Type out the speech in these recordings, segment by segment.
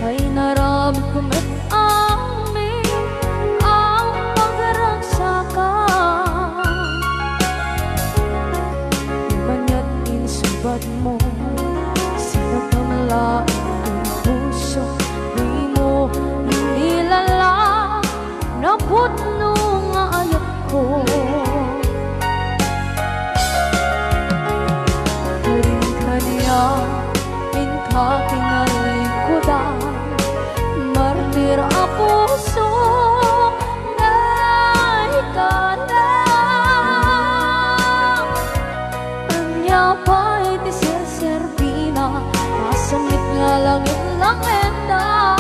ay naramit ko met amin ang pagragsakan. Ibanya't insubad mo, sinagpamala ang puso, di mo inilala na putno nga ayat ko. Karin-kanya kakinalikudan, martir a puso na ikalang. Anya pa'y di serservina, masamit nga langit langenda.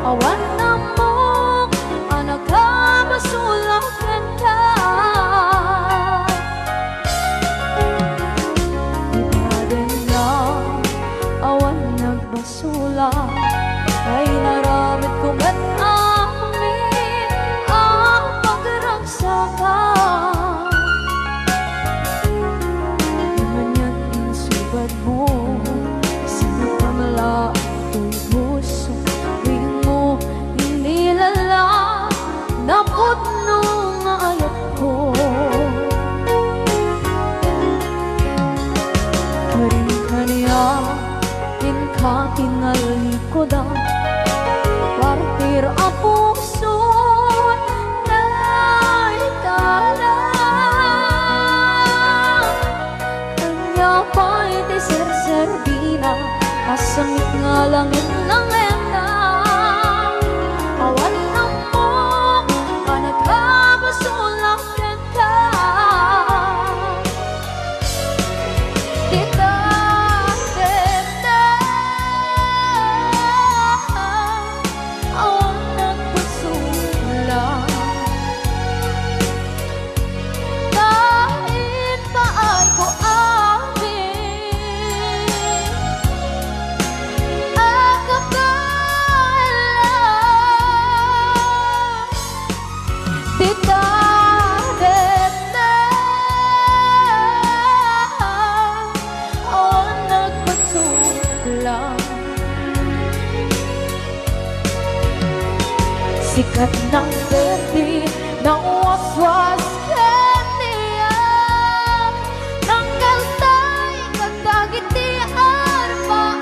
Awan na mo, anak ka masulakan ka. Sula ay naramit kong at amin ang pagragsakan. Imanyan insubad mo, sinagpamala ito'y puso, di mo inilala na putno nga ayat ko. Karin-kanya kakinalikodan, partir a puso na ikalang. Kanya pa'y di serservina, kasamit nga langit langenda. Awan na mo, kanagkabasulakan ka. Dita sikat ng berde ng waswas kaniya, ng kaltay kagdagiti arbaan.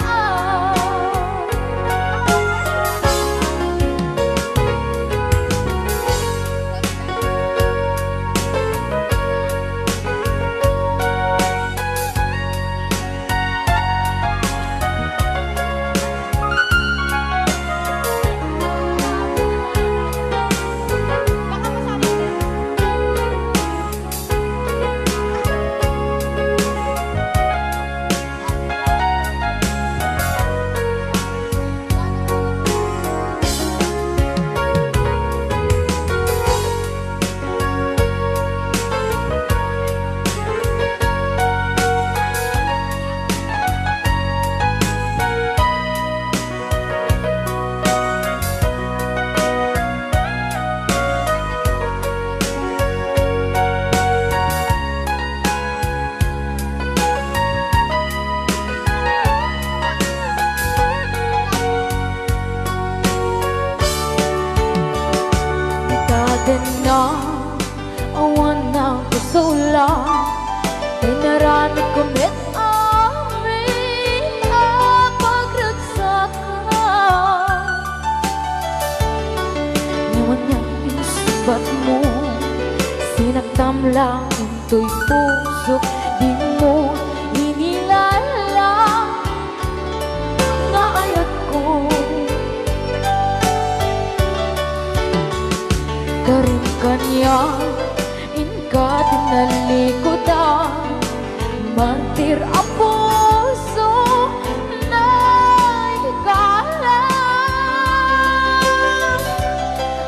Dennam, awan ng kusula, ay naramit ko met amin ang pagragsakan. Nawan niyang insubat mo, sinagtam lang ito'y puso, di mo inilala na ayat ko. Karin-kanya inka tinalikodan, mantir a puso na ikalang.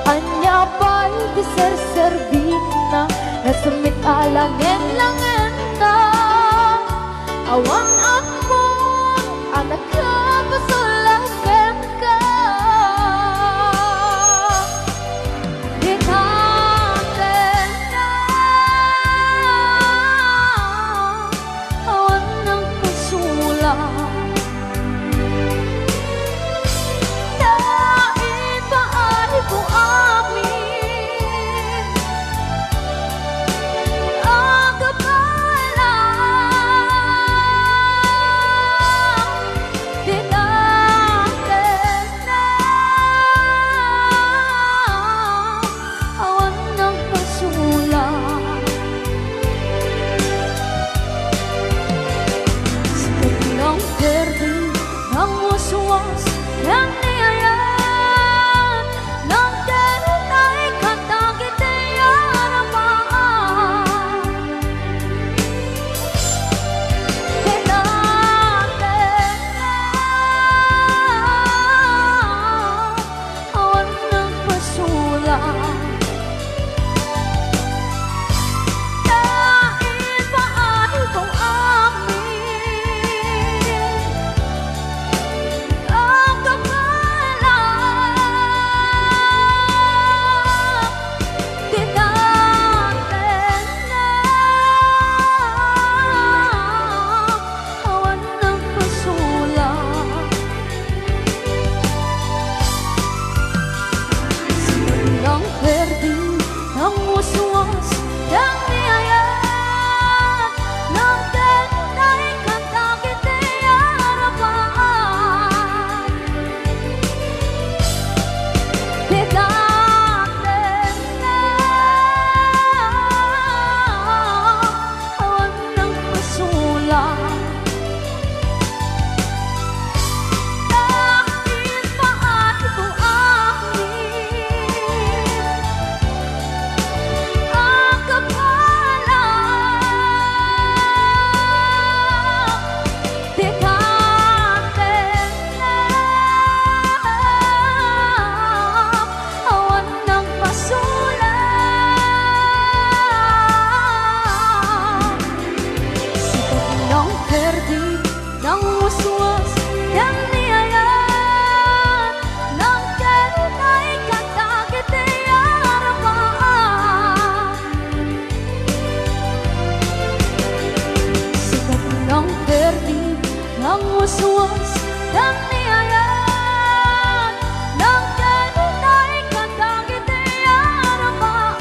Anya pa'y di serservina, nasamit alangin-langin ka. Awan ako, anak ka, pasulakan ka. Awan ng uswas yang niayat ng kenday kanta kiti harapan bigaten na awan ng pasulan dahil paat ko ang kapalan bigaten na awan ng pasulan sikat ng perdi ng uswas yang niayat ng kenday kanta kiti harapan sikat ng perdi ng uswas yang niayat ng kenday kanta kiti harapan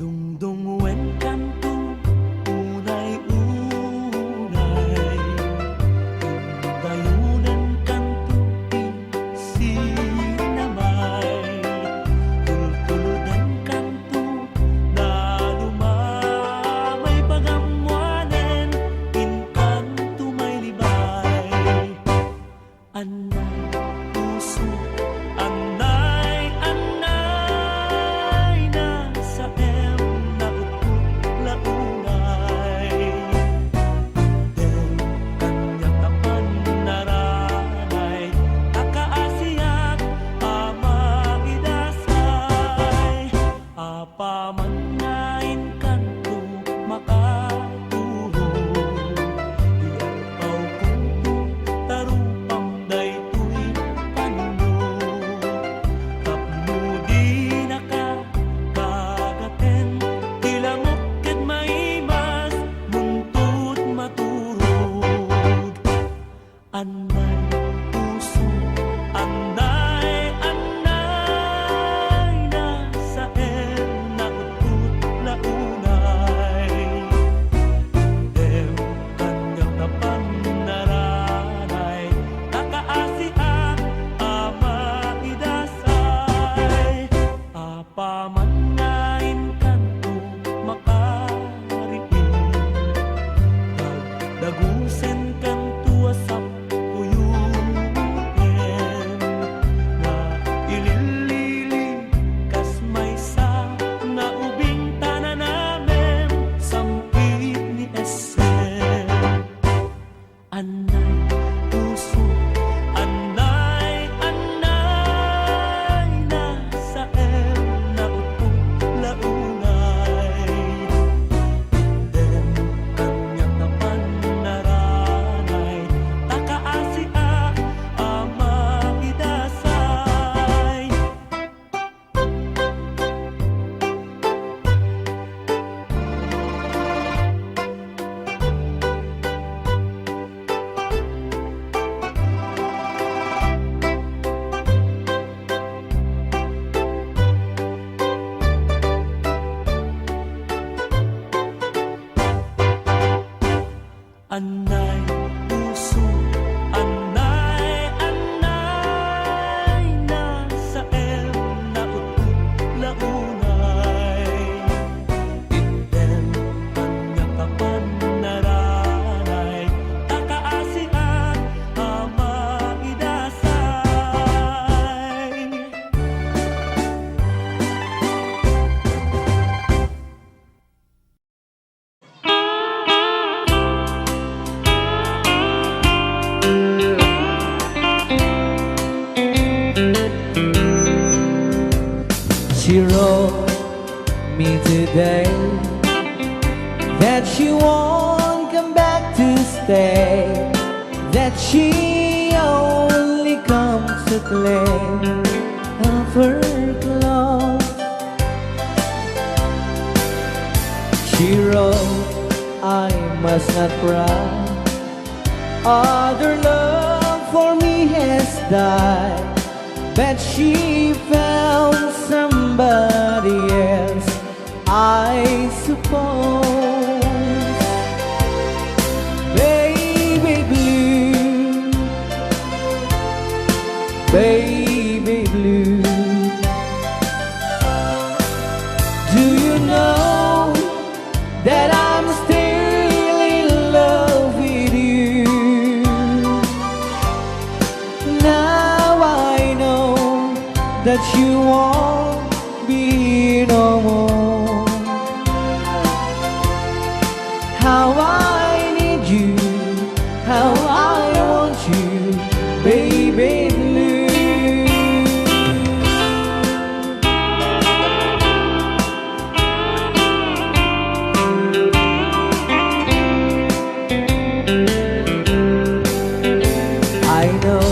Dungdungwen kanto, unay-unay. Dayunan kanto, sinamay. Tultuludan kanto, na lumamay pagamuanen, in kanto may libay. Annay, puso, annay, annay, nasa na utput launay. Den kanyang tapan naranay, nakaasiyak, ama idasay. Apamannain kanto makatulog, ialpaw kunto, tarupang daytoy panunod. Tapnudi na ka, kagaten, tilamok ket maimas, muntut maturog. Annay, puso, annay, annay, nasa na utput launay. Dem kanyang tapan naranay, nakaasiak, ama idasay. Apamannain kanto makariin, dagdagusen kanto asap uyunen, na ililili kas maysa na ubing tananamen, sampit ni SM. Annay, puso, annay, annay, nasa na utput launay. Den kanyang tapan naranay, takaasiak, ama idasay. Annay, puso, annay, annay, nasa na utput launay. Itten kanyang tapan naranay, takaasiak, ama idasay. She wrote me today that she won't come back to stay. say that she only comes to claim of her clothes. She wrote, I must not cry, other love for me has died, but she found somebody else, I suppose. Baby blue, baby blue, do you know that I'm still in love with you? Now I know that you won't be no more. How I need you, how I want you, baby blue. I know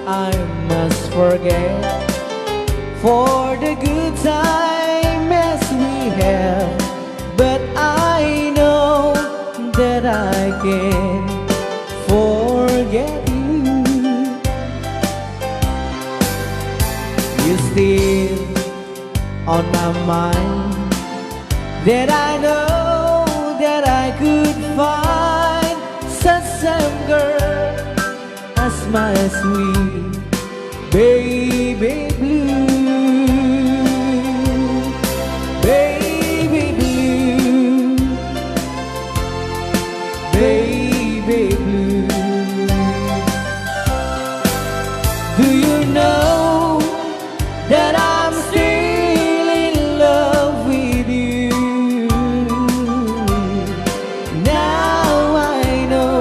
I must forget for the good times we have, but I know that I can forget you. You're still on my mind, that I know that I could find such a girl as my sweet baby blue. Baby blue, baby blue, do you know that I'm still in love with you? Now I know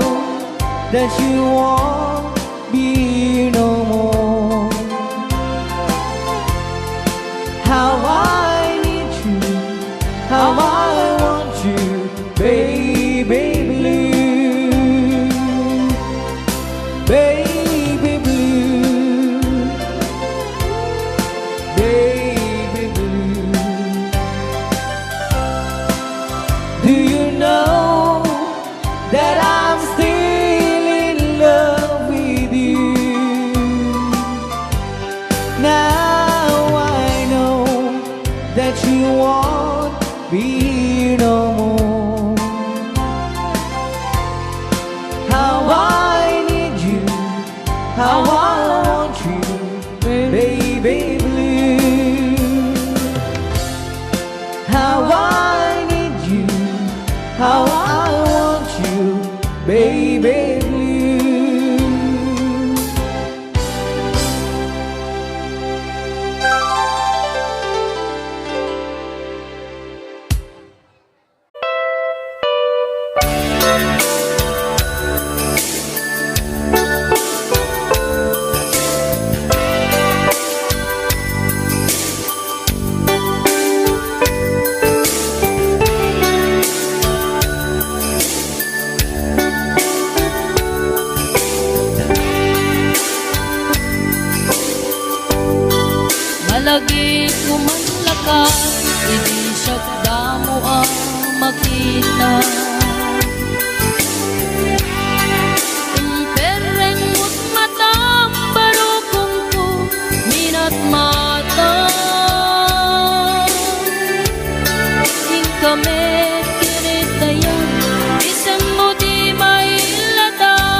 that you won't be no more. How I need you, how I want you, baby blue, baby blue, baby blue. Do you know that I'm still in love with you? Now I know that you won't be no more. How I need you, how I want you, baby blue. How I need you, how I want you, baby blue. Malagi ko man lakas, hindi siya damo ang makita. Pereng mo't matam, barukong ko, minat mata. Ing kami kinitayan, isang mo di mailadawan.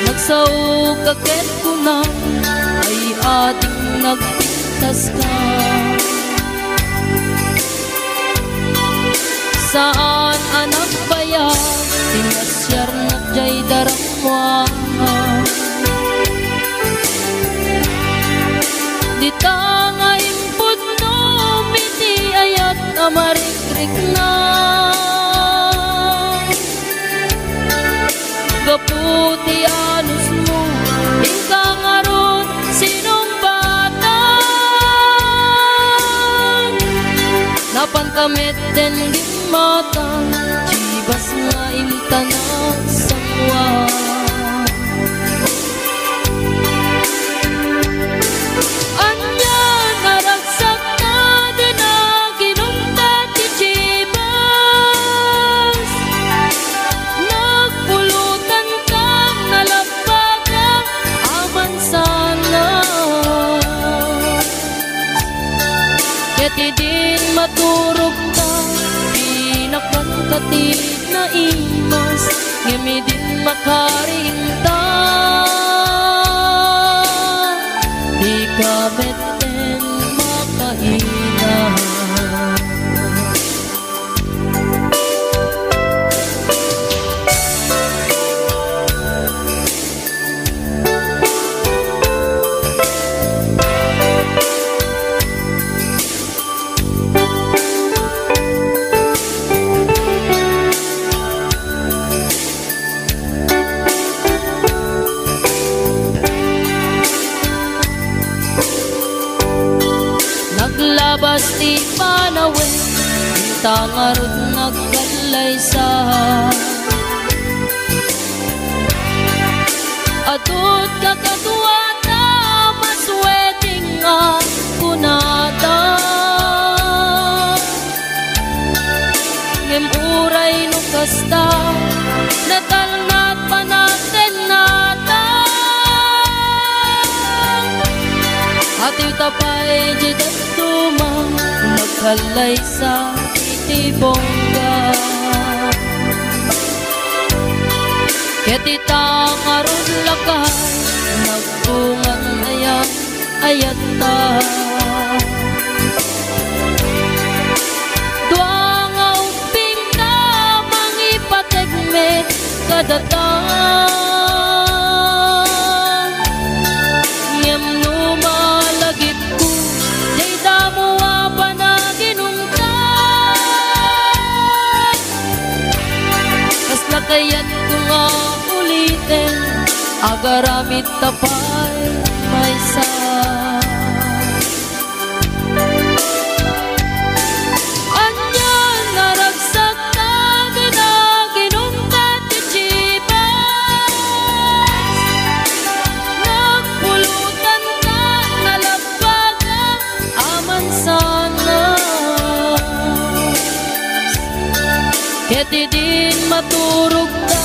Nagsaukakit ko na, ay ating nagpintas ka. Saan anak bayan, tinasyar na jay daramwa. Di nga impod no, miti ayat amarikrik na. Gaputi anus mo, ika nga ron, sinong bata? Napantamit din mata. ng sangwa. Anya naragsak na din na ginunta ti Chivas. Nagpulutan kang nalabaga aman sana. Keti din maturog ka pinakangkatid na imas. Ngemi din makarinta di ka beten makaina. Naglabas ti panawin, tangarod nagkalaysa. Adot kakatuwa na masweting ako nata. Ngem uray no kasta, natalnat pa natin nata. Atiw tapay jidat tumang nagkalay sa itibongga. Ketita ngarun lakay nagbungan ayat ayat ta. Dua nga umping na mangipategme kadatang. Ngem numalagit ko jay damo pa na ginungtan. Kas nakayat ko nga ulitin agaramit tapay may sa. Anya naragsak na din na ginungkat ti Chivas. Nagpulutan ka nalabaga aman sana. Keti din maturog ka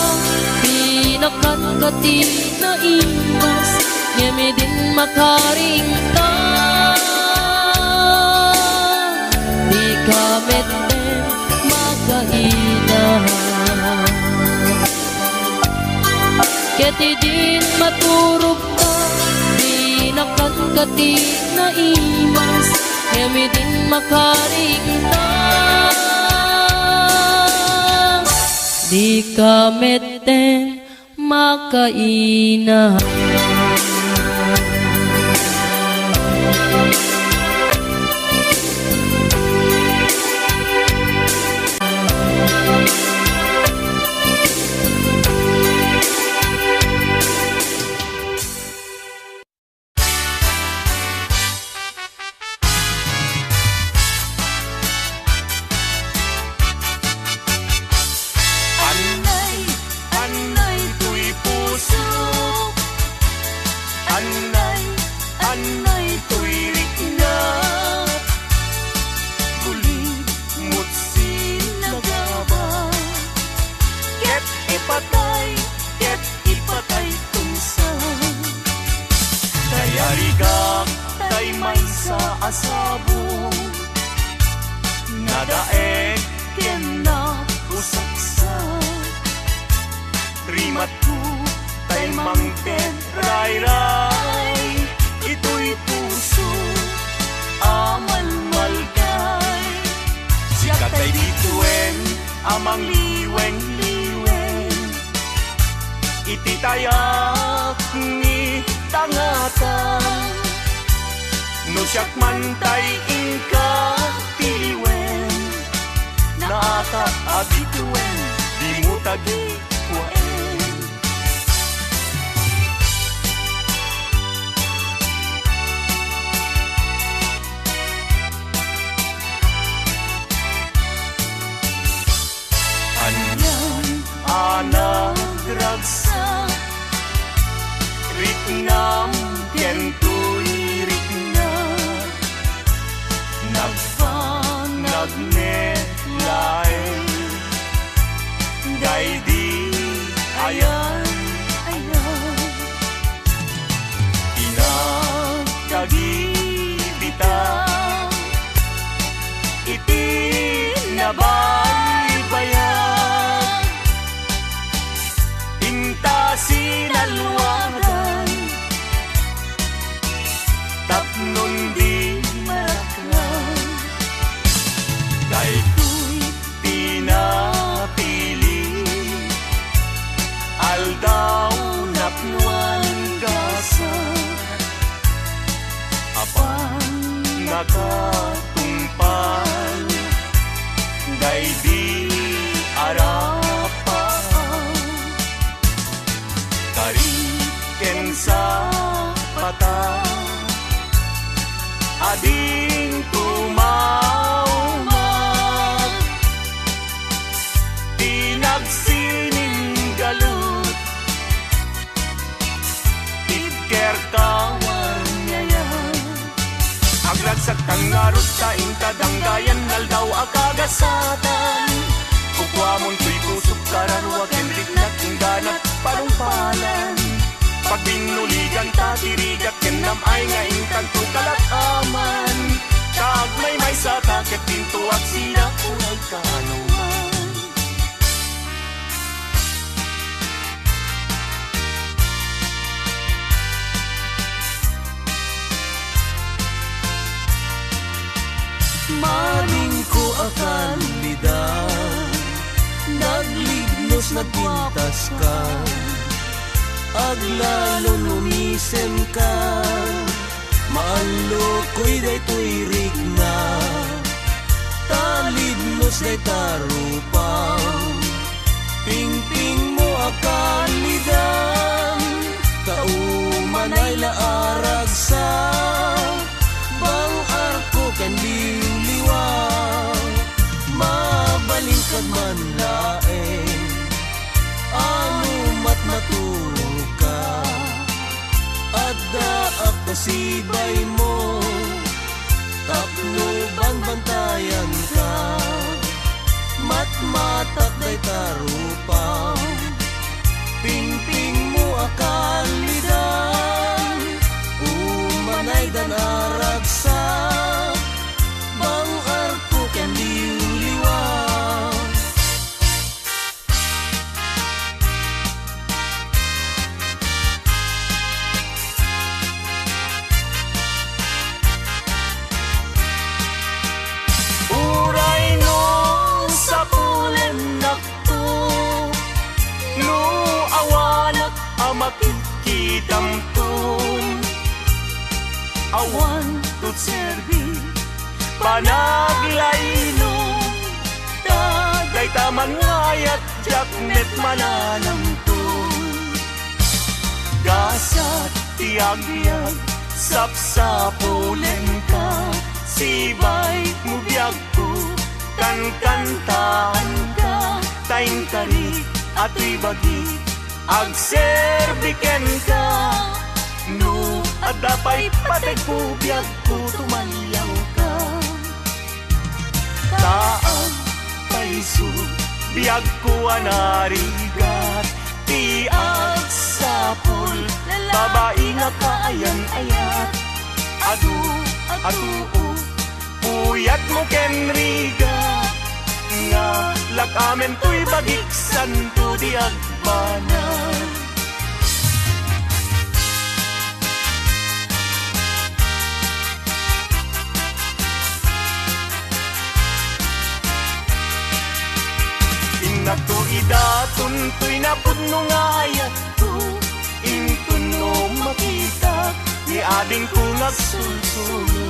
pinakangkatid na imas. Ngemi din makaringta di ka meten makaina. Keti din maturog ka pinakangkatid na imas. Ngemi din makaringta di ka meten makaina. Asabong nadaek ken na usaksak. Rimat ko tay mangten ray-ray. Ito'y puso amal-malgay. Siya tay bituen amang liweng-liweng. Ititayak ni tangatan. No siyak man tay ingka tiliwen. Naakap abituen di mo tagi kuwaen. nakatungpal day di arapan kariken sa pata ading tumawag tinagsining galut tidker kawarnyayan aglagsak tangarot sa intadanggayan naldaw akagasatan kukwamon tuy kusok kararwa kenrik na tingganat parumpalan pagbinuligan tatirigat kenam ay nga inkanto kalakaman kagmay may sa takit pinto at sila kulay kanuman Maling ko akan lidan naglignos nagpintas ka aglalo lumisem ka maalo ko'y day tuirig na talidnos day tarupaw pingping mo akan lidan kauman ay laarag sa bang arko kan liwliwaw mabalingkad man laeng anumat matulog ka Addaak kasibay mo tapno bang bantayan ka matmatak day tarupaw pingping mo akan lidan umanay dan aragsa bang arko ken liwliwaw uray no sa pulen nakto no awanak amakikidamton awan tut serbi panaglayno tagay taman ngayat jaknet mananamton gasat tiag-biag sapsapulen ka sibay mo biag ko kankantaan ka taing tarik ato'y bagi agserbiken ka no at dapay patay po biag ko tumalyaw ka taang paiso biag ko anarigat tiag sapul babae nga kaayan-ayat adu puyat mo kenriga nga lakamen to'y bagiksan to di agbanan inakto idaton to'y napudno nga ayat ko intun no makita ni ading ko nagsulsulo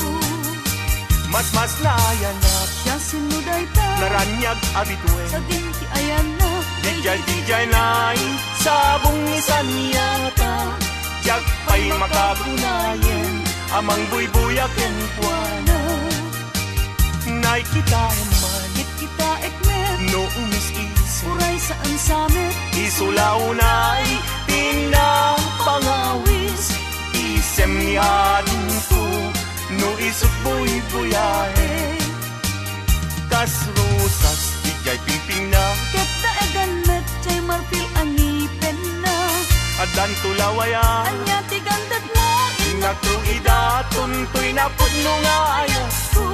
mas naayanak Siya sinuday ta naranyag abituen sa dinti ayan na dijay na'y sabong isan yata jag pa'y makabunayen amang buybuyaken puana na'y kita man It kita ekmet no umis-isip Uray saan samet isulaw na'y pinapangawis isem ni ading ko no isut buy-buyahe kas rosas dijay pingping na Ket na egan met chay marfil anipen na adan tulawayan Anya tigandat mo inakto idaton to'y napudno nga ayat ko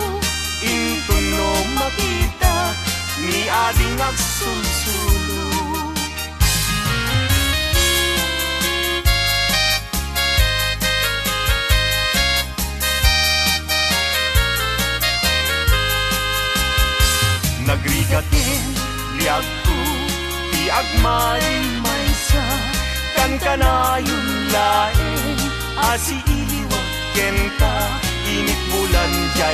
intun no makita ni ading agsulsulo nagrigatin liag ko tiagmay maysa kan kanayon laeng asi iliwag kenta init bulan dyan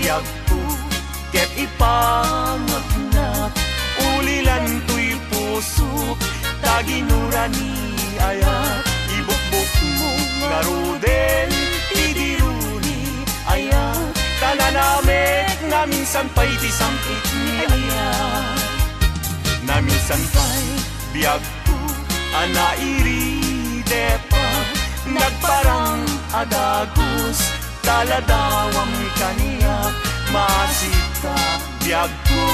biag ko ket ipangagnat ulilan to'y pusok taginurani ayat ibukbuk mo nga rudel idiruni ayat tananamek na minsan pa'y disangkit ni ayat na minsan pa'y biag ko anairi pa nagparang adagos taladawang kaniyak masita biag ko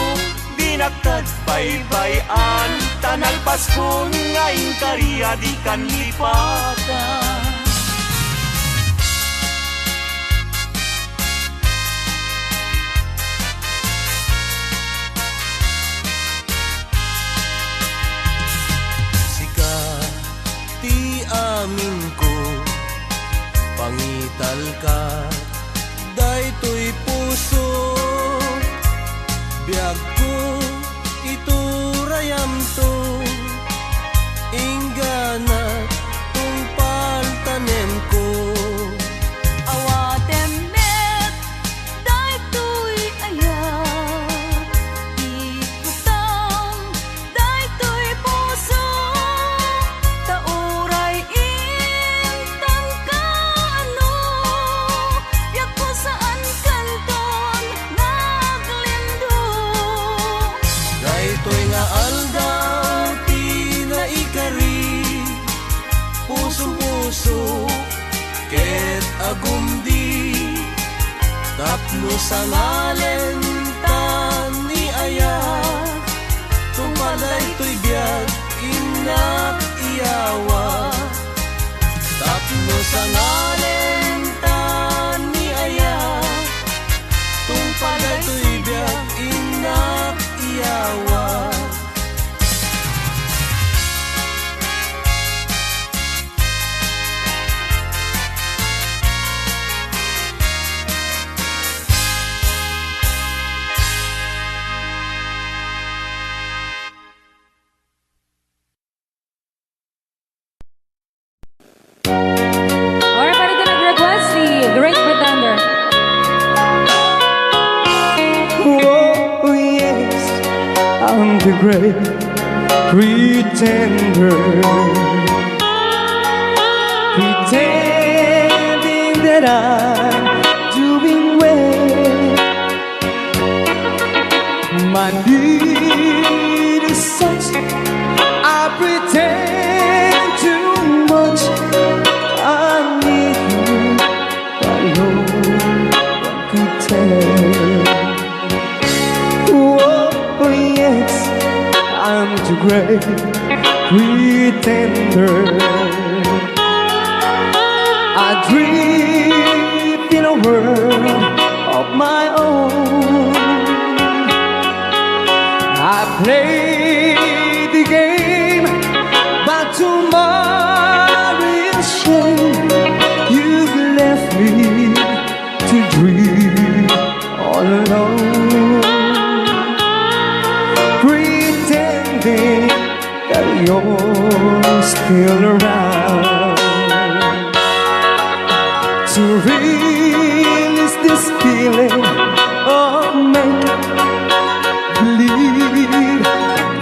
dinagtad baybayan tanalpas ko ngayon kariya di kan lipatan Sika ti amin ko pangital ka daytoy puso biag ko iturayam to inggana tungpal tanem ko awatem met daytoy ayat ikutang daytoy puso tauray intang kaano yak ko saan kanton naglindo daytoy nga aldaw ti naikari puso-puso ket agumdi tapno sa ngalen tan ni ayat tumalay to'y biag inak iyawa tapno sa ngalen tan ni ayat tumalay to'y biag inak iyawa Alright, pwede ka nag-request si Great Pretender. Oh yes, I'm the great pretender, pretending that I'm doing well. My need is such, I pretend too much. I need you, but no one could tell. Oh yes, I'm the great pretender. I dream in a world of my own. I play the game, but tomorrow is shame. You've left me to dream all alone, pretending that you're still around. To release this feeling of make-believe,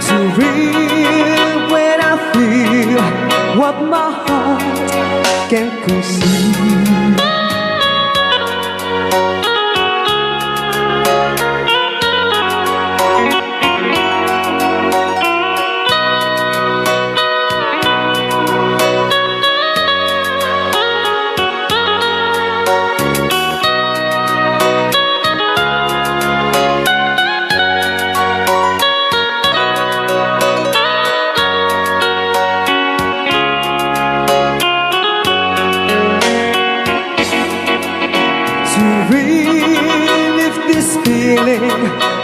to real when I feel what my heart can't conceive.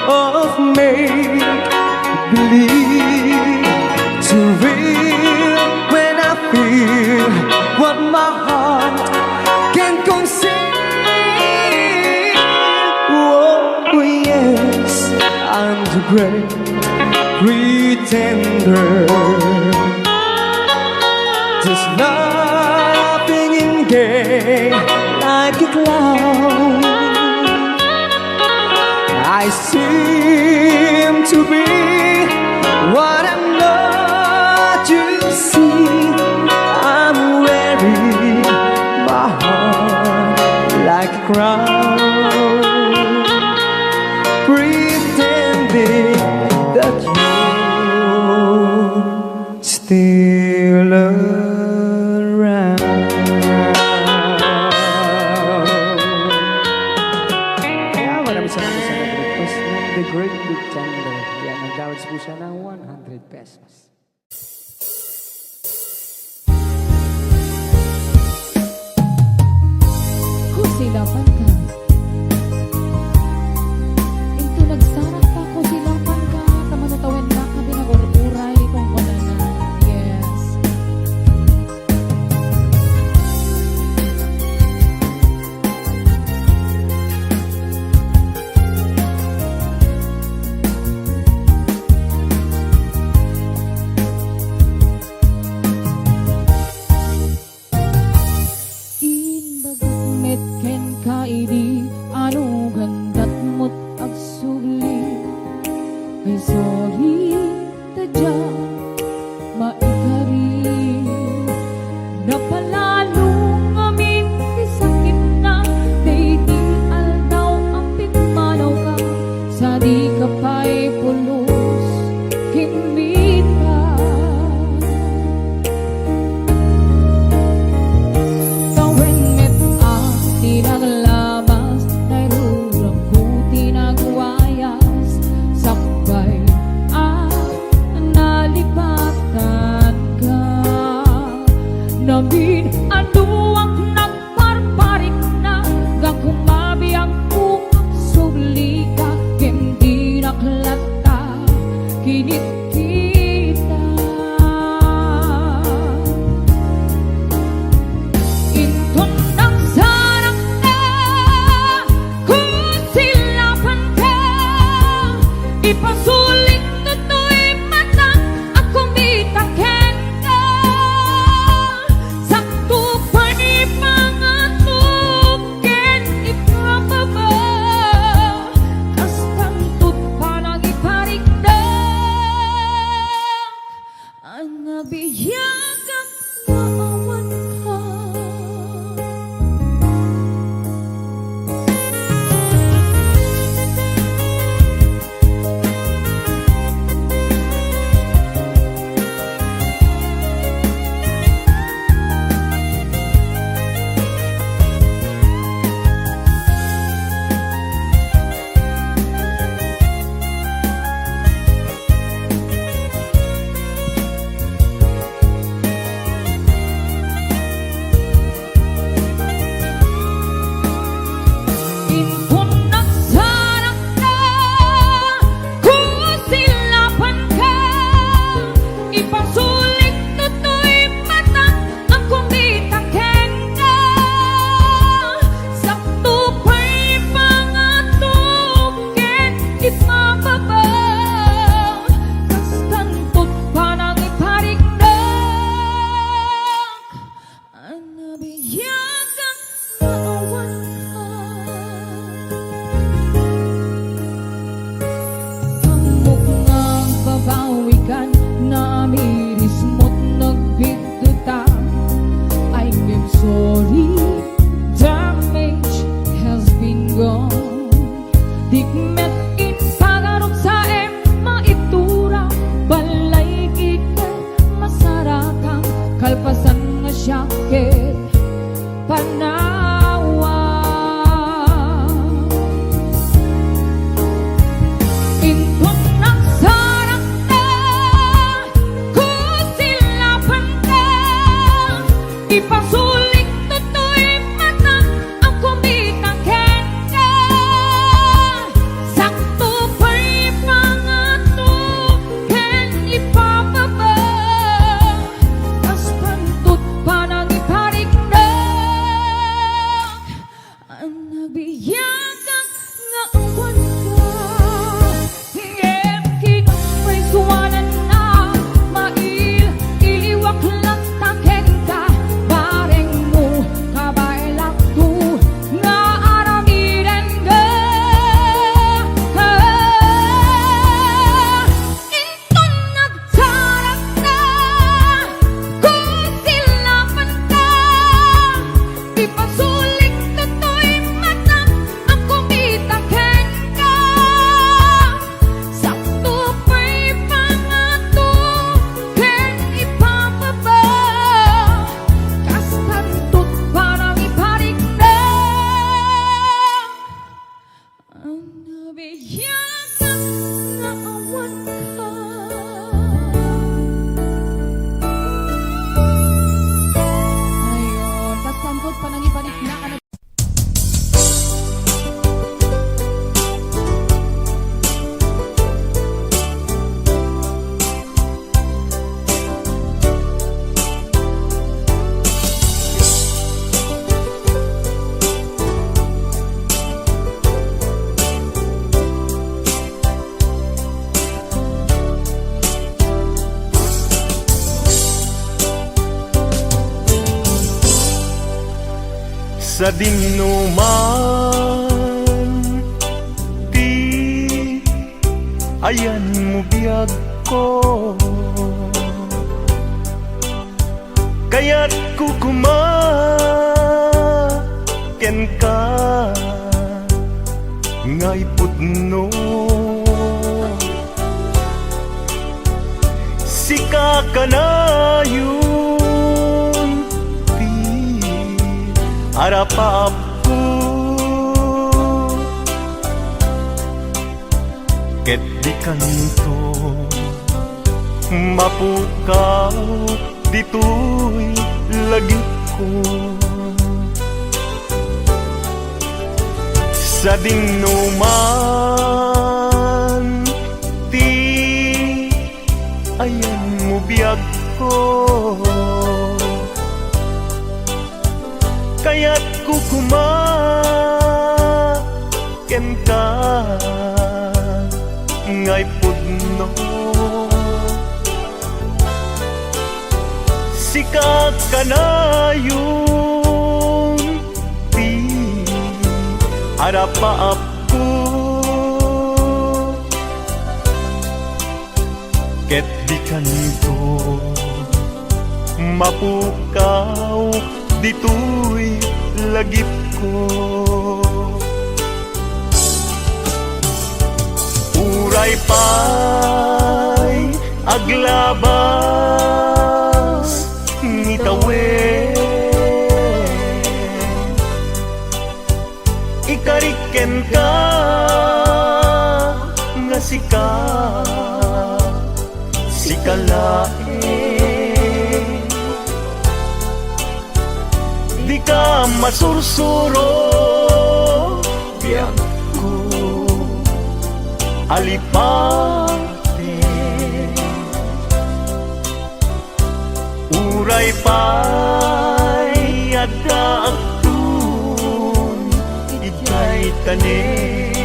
Of make-believe, to real when I feel what my heart can conceive. Oh yes, I'm the great pretender, just laughing in gay like a clown. I seem to be what I'm not to see. I'm wearing my heart like a crown, pretending that you're still around. Kaya maraming salamat sa nag-request ng The Great Big Thunder. Kaya nag-download po siya ng 100 pesos. Kusilapan ka. Ito nagsarak pa kusilapan ka. Tamanatawin na ka binagururay kung wala na. Yes. Inbagat ken kaidi anu gandat mut agsuli ay sorry tadya maikari napalalo ngamin isakit na dating aldaw ang pigmanaw ka sa di ka pa'y pulos kimita. Tawenget ang tinaglabas, nairurang ko tinagwayas, sakbay at nalipatan ka. Namin anuang nagparparik na, gakumabi ang ukang subli ka, hindi naklat ka, kinit kita. Intong nagsarang na, kusilapan ka, ipasulit na to'y matang akong bitaken ka. Sakto pa ni mga tuken ipababa, kastang tut parang iparigdag, ang nabiyag at naawan ka. sa dinuman ti ayan mo biag ko, kaya't kukumaken ka ngay pudno. Sika ka na yun ti arapap ko, ket di kanto mapukaw dito'y lagi ko. Sa dinuman ti ayan mo biag ko, kaya't kukumaken ka ngay pudno. Sika ka na yung ti arapaap ko, ket di kanto mapukaw dito'y lagip ko. Uray pa'y aglabas ngitawen, ikariken ka nga sika, sikalae, di ka masursuro biag ko alipate. Uray pa'y addaakon Bigay tanim.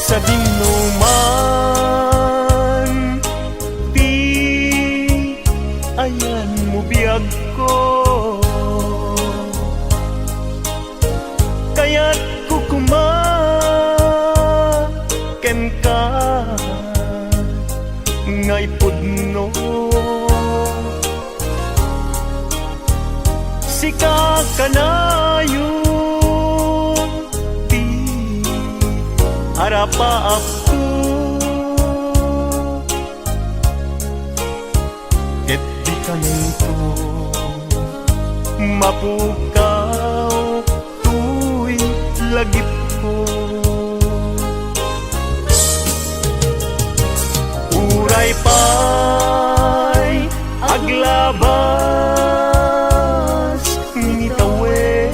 Sa dinuman di ayan mo biag ko, kaya't kukumaken ka ngay pudno. Sika ka na yun ti arapaap ko, ket di kanto mapukaw tuy lagip ko. Uray pa'y aglabas ngitawen,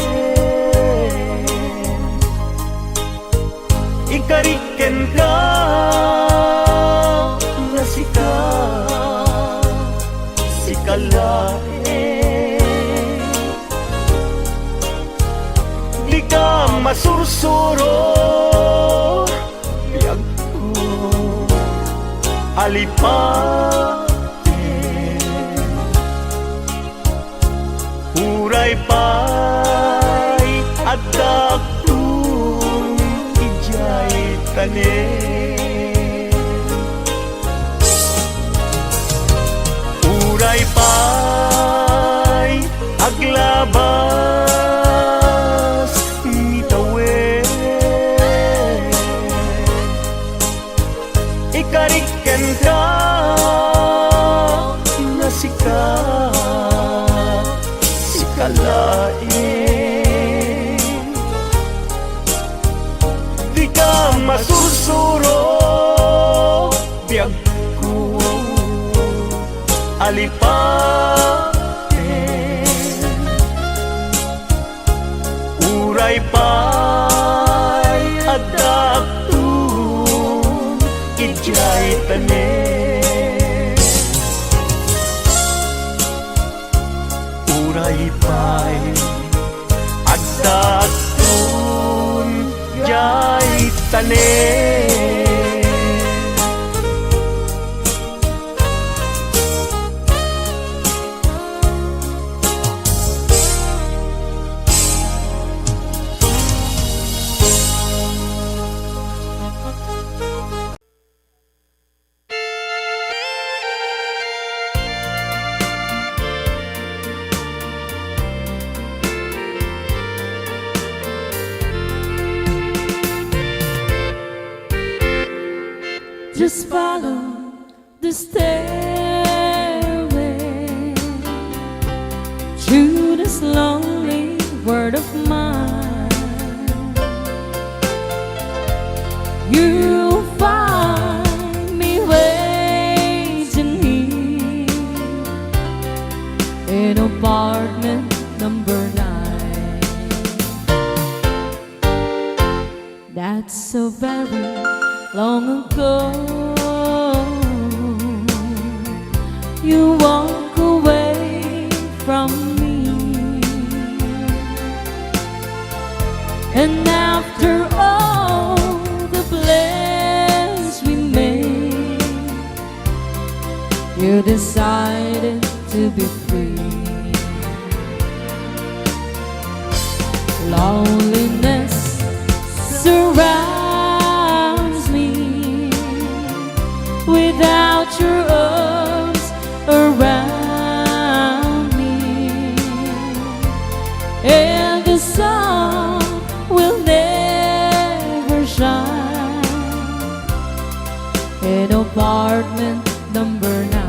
ikariken ka nga sika, sikalae, di ka masursuro biag ko alipate. Uray pa'y addaakon ijay tanim. Uray pa'y aglabas ngitawen, ikariken ka masursuro biag ko alipate uray pa'y addaakon ijay tanen uray pa'y addaakon jay tanen. Just follow the stairway to this lonely word of mine. You'll find me waiting here in apartment number 9. That's so very long ago. You walk away from me, and after all the plans we made, you decided to be free. Loneliness surrounds me without your arms around me, and the sun will never shine in apartment number 9.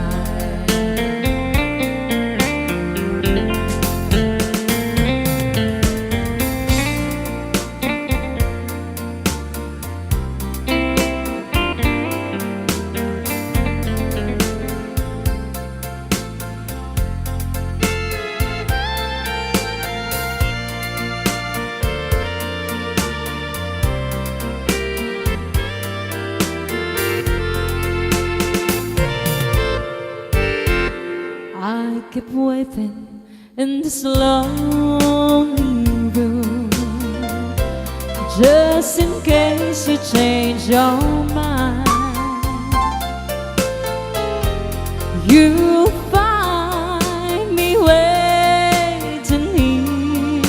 I keep waiting in this lonely room, just in case you change your mind. You'll find me waiting here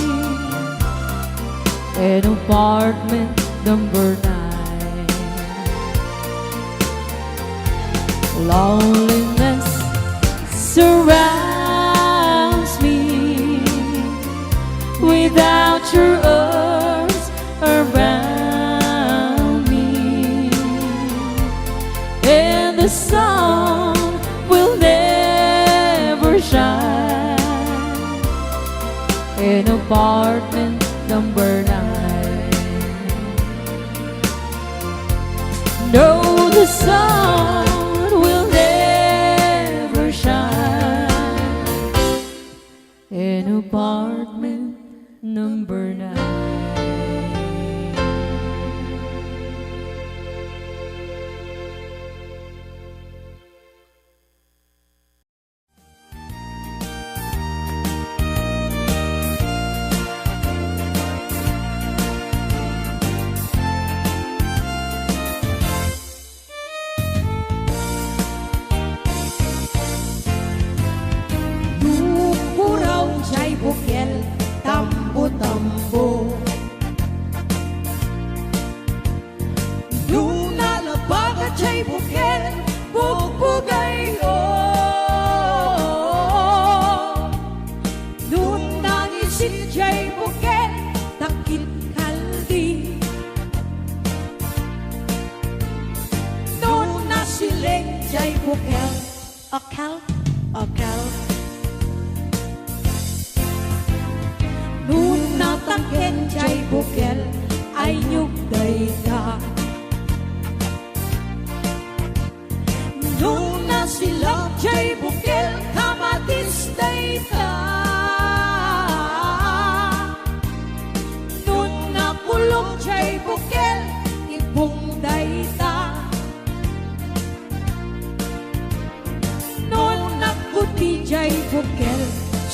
in apartment number 9. Loneliness surrounds me without your arms around me, and the sun will never shine in apartment number 9. No, the sun will never shine in apartment number 9. Bukel, tambo-tambo. Nung lalabag at siya'y bukel, bugbugay o. Nung nangisit siya'y bukel, takit kaldi. Nung nasiling siya'y bukel, akal. Nung natangken siya'y bukel, ay nyugday ka.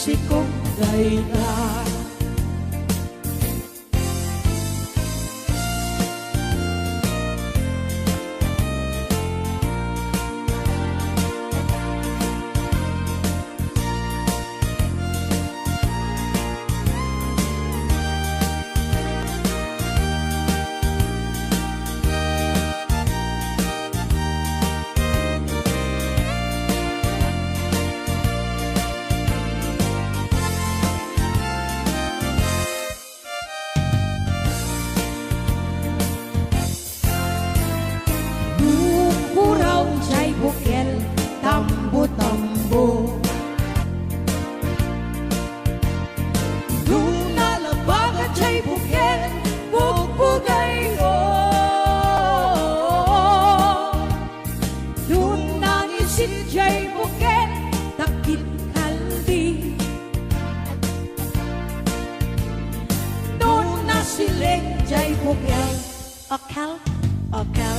sikong dayta. Bukel, tambo-tambo. Nung nalabagan siya'y bukel, bugbugay ko. Nung nangisin siya'y bukel, takit kaldi. Nung nasiling siya'y bukel, akal, akal.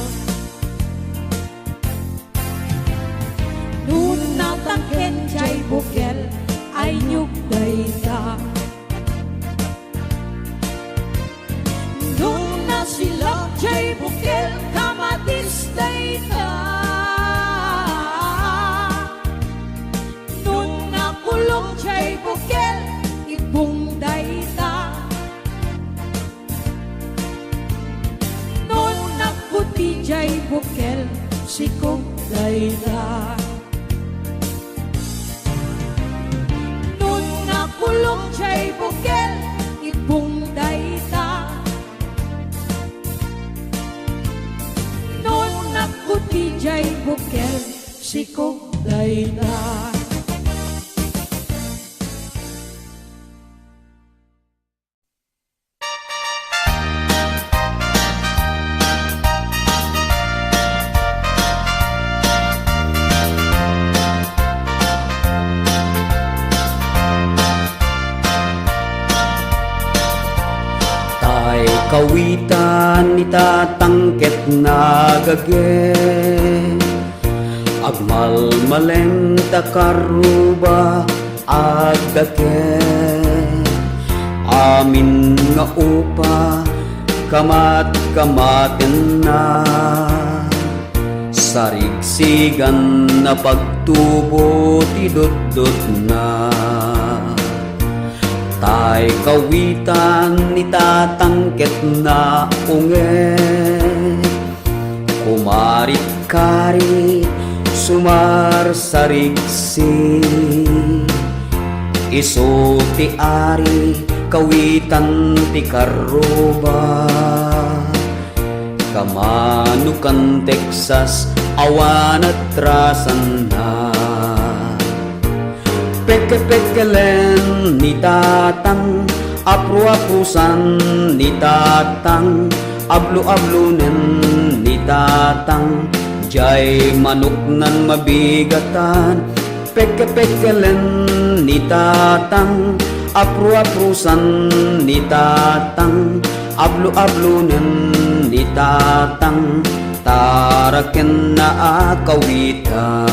Nung natangken siya'y bukel, ay nyugdayta. Nung nasilak siya'y bukel, kamatis dayta. Nung nakulong siya'y bukel, ibong dayta. Nung naputi siya'y bukel, sikong dayta. Kulong siya'y bukel, ibong dayta. Noon nakuti siya'y bukel, sikong dayta. Kawitan itatangket na gage, agmalmaleng takaruba agdake. Amin nga upa kamat-kamaten na, sarigsigan na pagtubo tidot-dot na. Tay kawitan itatangket na unge, kumarit-kari sumarsarigsi. Iso ti ari kawitan ti karuba, kamanukan Texas awan at rasan na. Peke-pekelen ni tatang, apru-aprusan ni tatang, ablu-ablunen ni tatang, jay manok nan mabigatan. Peke-pekelen ni tatang, apru-aprusan ni tatang, ablu-ablunen ni tatang, taraken na kawitan.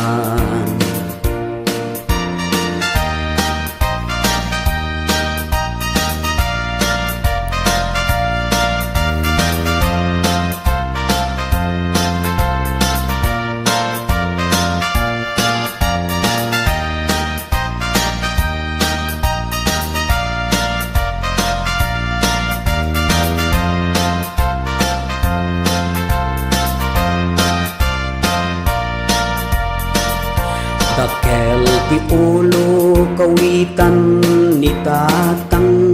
Bukel ti ulo kawitan ni tatang,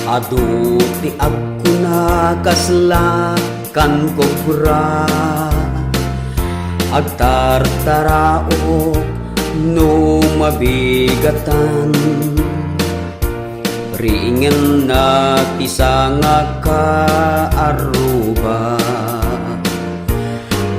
adu ti agkuna kaslakan kobra. Agtartarao no mabigatan, ringen na ti sanga kaaruba.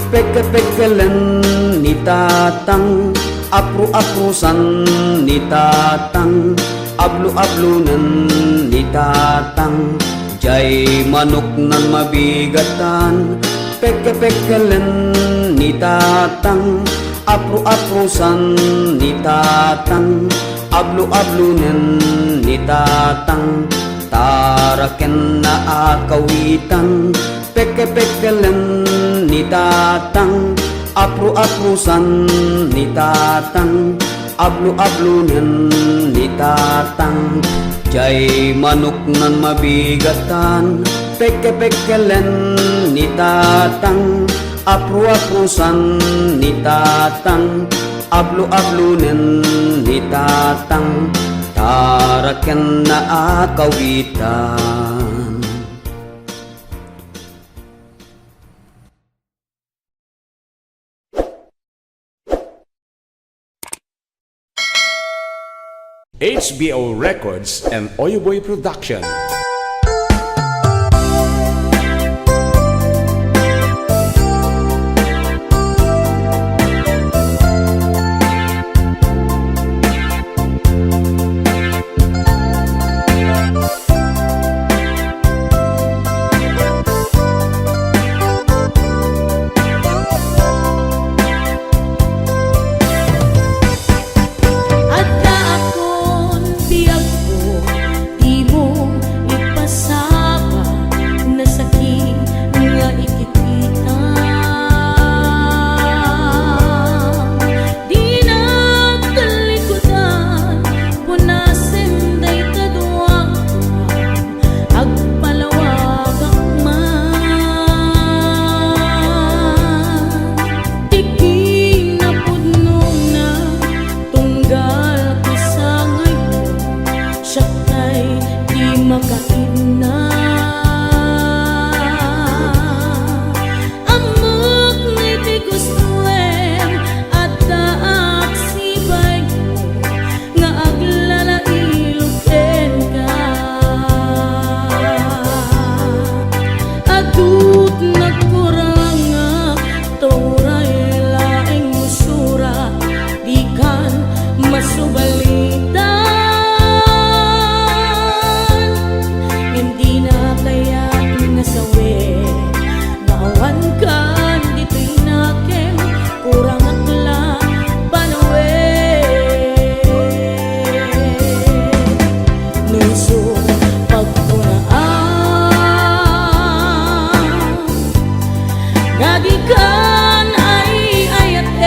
Peke-pekelen ni tatang, apru-aprusan ni tatang, ablu-ablunen ni tatang, jay manok nan mabigatan. Peke-pekelen ni tatang, apru-aprusan ni tatang, ablu-ablunen ni tatang, taraken na akawitan, peke-pekelen ni tatang, apru-aprusan ni tatang, ablu-ablunen ni tatang, jay manok nan mabigatan, peke-pekelen ni tatang, apru-aprusan ni tatang, ablu-ablunen ni tatang, taraken na akawitan. HBO Records and Oyoboy Production. Addaakon biag ko, di mo ipasaka na sakit nga ikikita. Di na kalikutan, punasin day kaduwang, agpalawag akman. Tiking na pudnong na tunggal ko sa ngayon, siya kay di makaina. Amok ngiti gustuem at daak sibay ko, nga aglalailuken ka. Adut nagkurang nga tauray laing musura, di kan masubalitan. Hindi na kaya nasawi, naawan kan dito'y nakem, kurang akla panawe. Nuso pagpunaan, gagikan ay ayaten,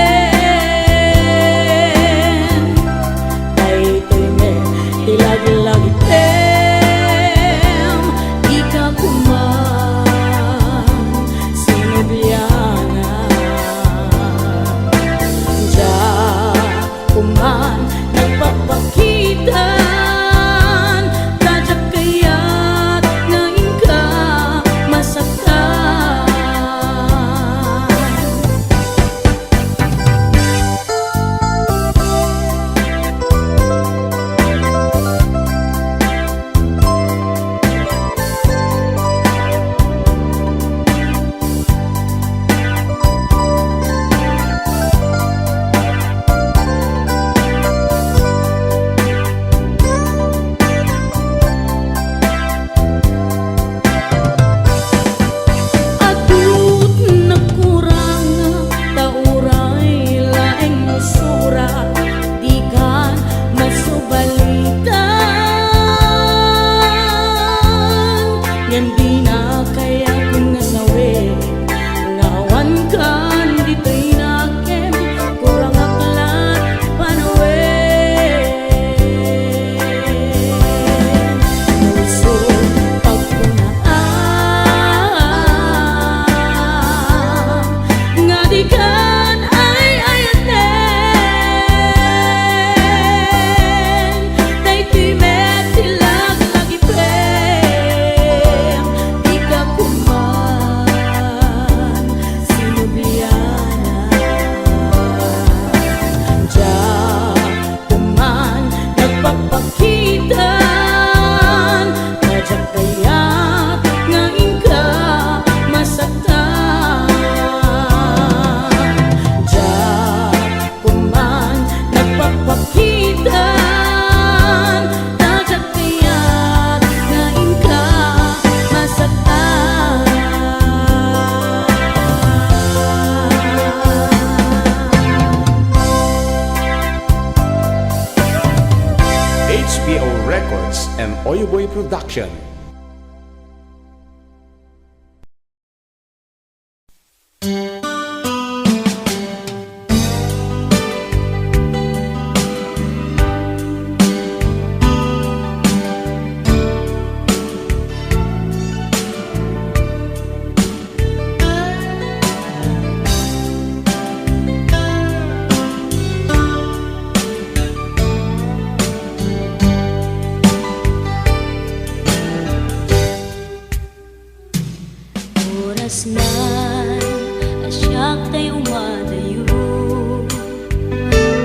ay teme tilaglagitem, di ka kuman sinublianan. Diya kuman nagpapakitan, tadyak kaya't ngayon ka masaktan. Adut nagkurang tauray laeng musura, di kan masubalitan. Yan di na kaya kung nasawi, ngawan kan dito'y nakem, kurang aklat panawe. Nuso pagpunaan, nga di kan ay ayaten, tay timet tilaglagitem, Oyoboy Production. Oras na asyak tayo madayo,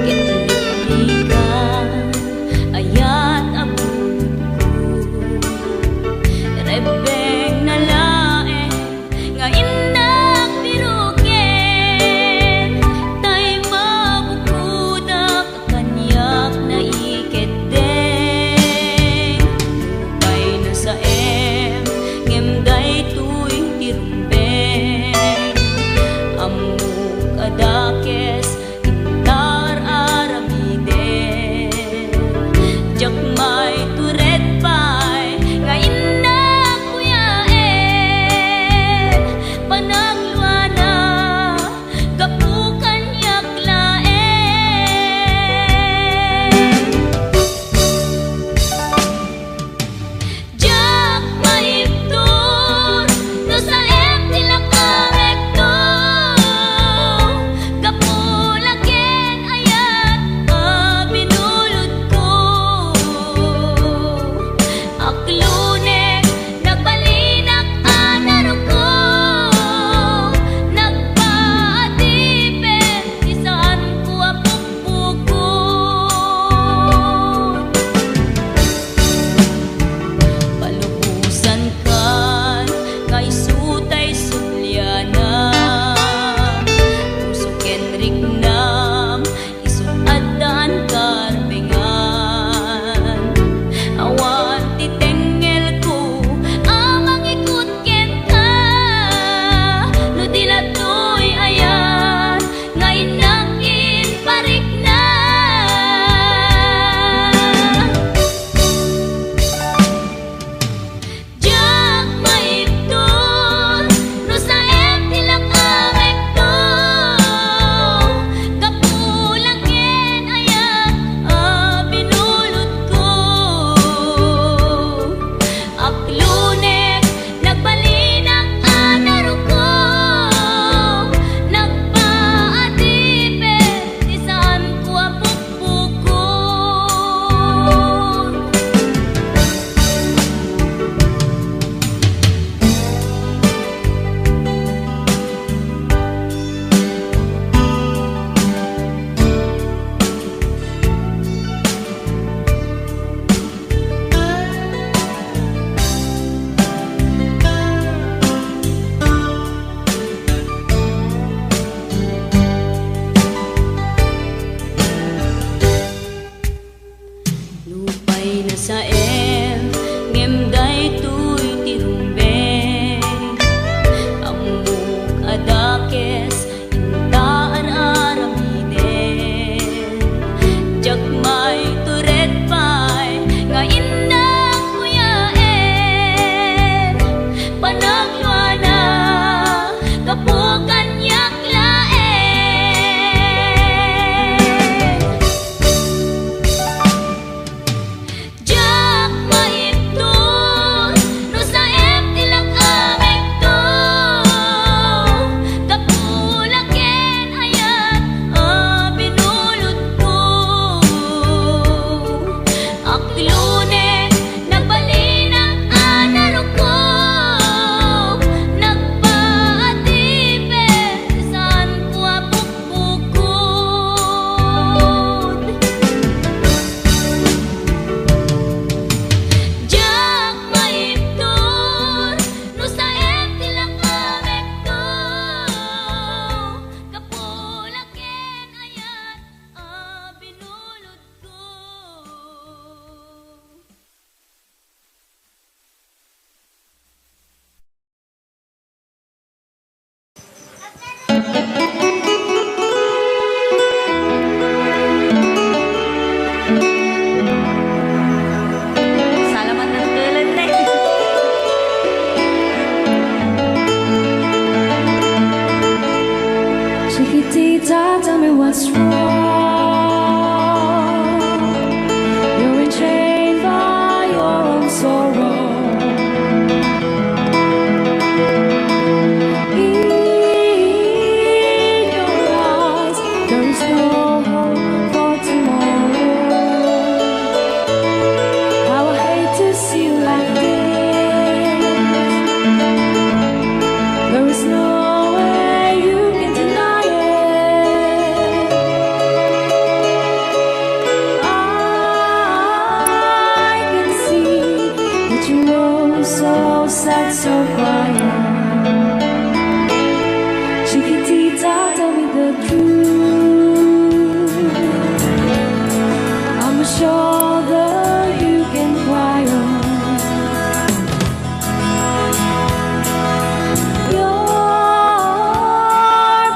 kitalikan ayat abot ko, rebeng na lae nga inak biruken, tay mabukudak kanyak na iketeng, lupay na sa ngem day tuy tirumbeng, amok sad, so quiet. Chiquitita, tell me the truth. I'm a shoulder you can cry on. Your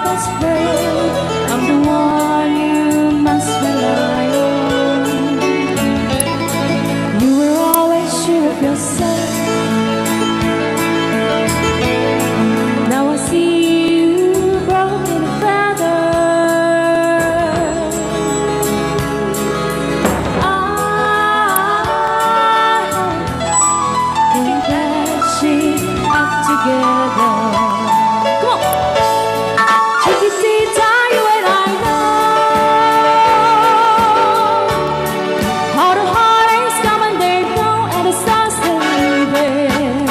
best friend, I'm the one you must rely on. You were always sure of yourself. Now I see you broken a feather. I can patch it up together. Come on, Chiquitita, you and I know how the heartaches come and they go, and the stars they leaving.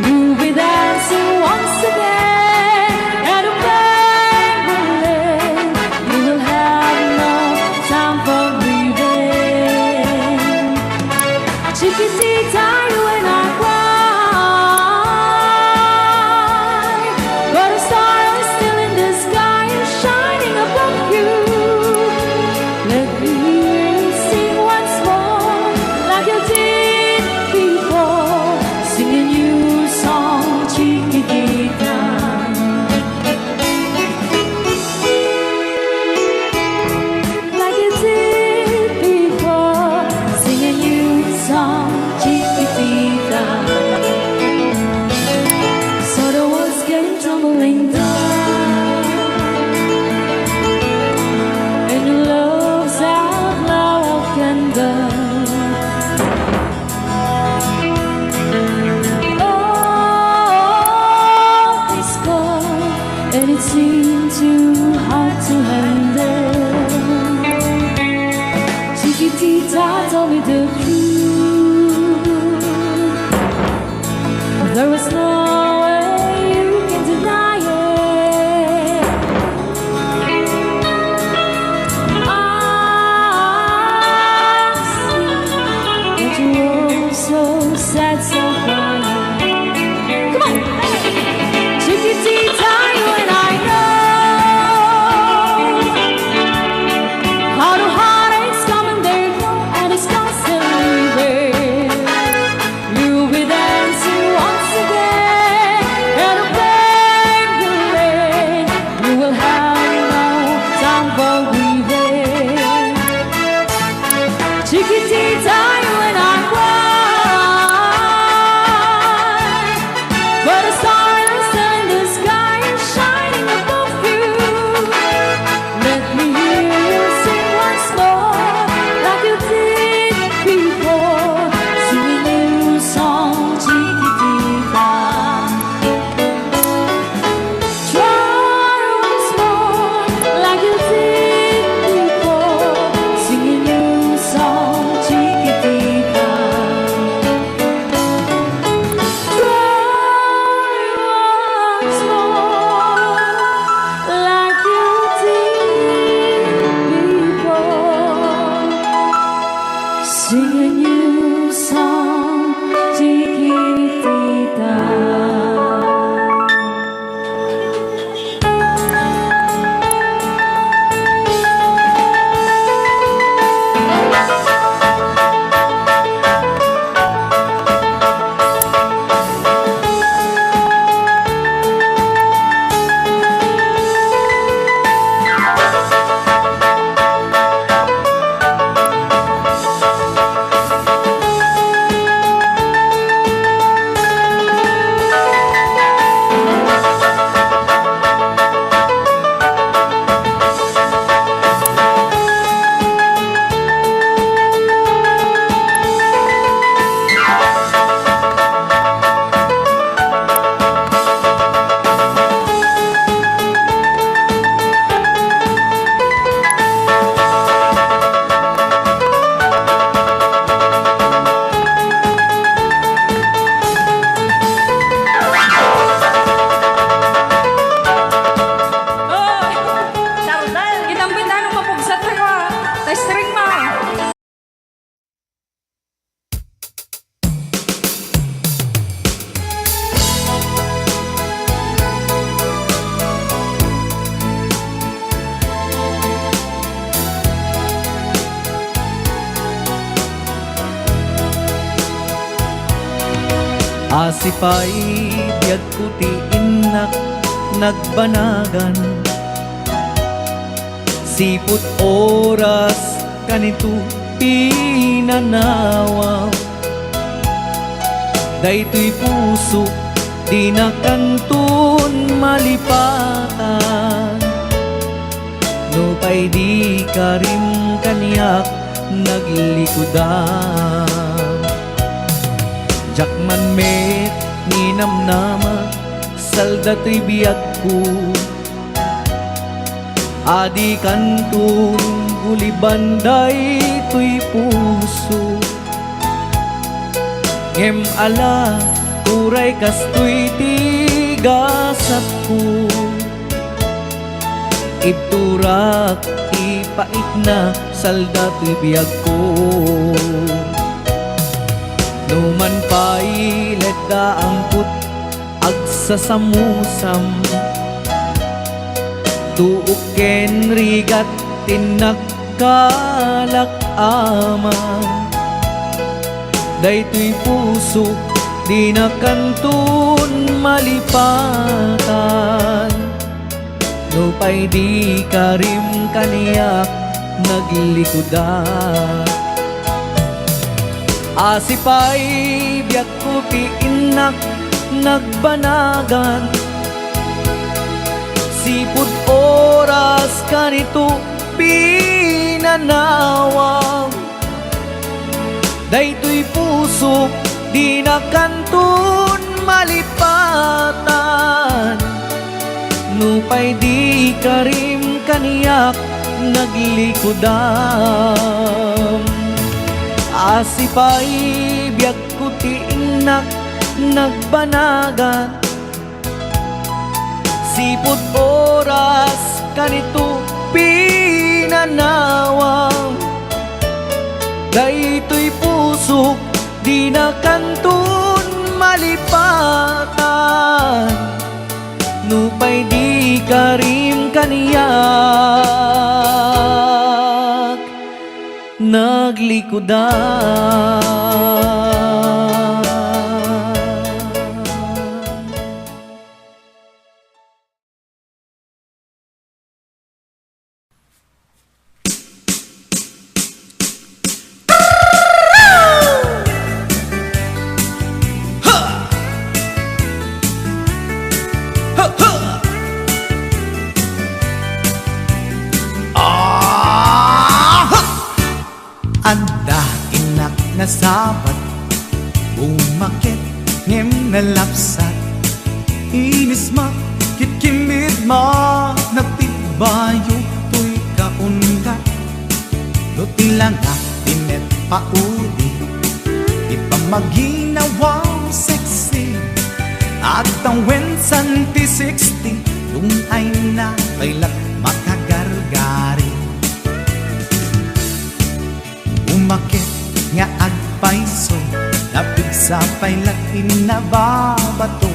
You'll be dancing once again, and the pain will end. You will have no time for grieving. Chiquitita, you and I cry, but a star is still in the sky and shining above you. Let me hear you sing once more, like you did before, singing you song, Chiquitita. Like you did before, singing you song, Chiquitita. So the walls came tumbling down, and your love's out now can go. Oh, it's gone, and it seemed too hard to handle. Chiquitita, tell me the truth. There was no way you can deny it. I see that you were so sad, so quiet. Come on, Chiquitita, you and I know how the heartaches come and they go, and it's constantly there. You'll be dancing once again. Asipay biag ko ti inak nagbanagan, siput oras kanito pinanawaw. Daytoy puso di na kantun malipatan, no pay di ka rin kaniyak naglikodan. Jakman met ninamnama salda to'y biag ko, adi kantun gulibanday to'y puso. Ngem ala turay kastoy tigasat ko, ibturak ipait na salda to'y biag ko. Numan pa'y ledda ang put agsasamusam, tuuken rigat tinagkalak aman. Daytoy puso di na kantun malipatan, no pay di ka rin kaniyak naglikodan. Asipay biag ko ti inak nagbanagan, sipud oras kanito pinanawaw. Daytoy puso di na kantun malipatan, no pay di ka rin kaniyak naglikodan. Asipay biag ko ti inak nagbanagan, sipud oras kanito pinanawaw. Daytoy puso di na kantun malipatan, no pay di ka rin kaniyak naglikodan. Nasabat, umakit, ngem nalapsat, inis ma, kitkimid ma, nagtibayo, to'y kaundat. Duti lang na, tinet paudi, ipamaginawaw sexy, at ang wensan ti 60, yung ay na, kailat makagargari. Umakit, nga agpaiso, napigsa pa'y lakin na babato,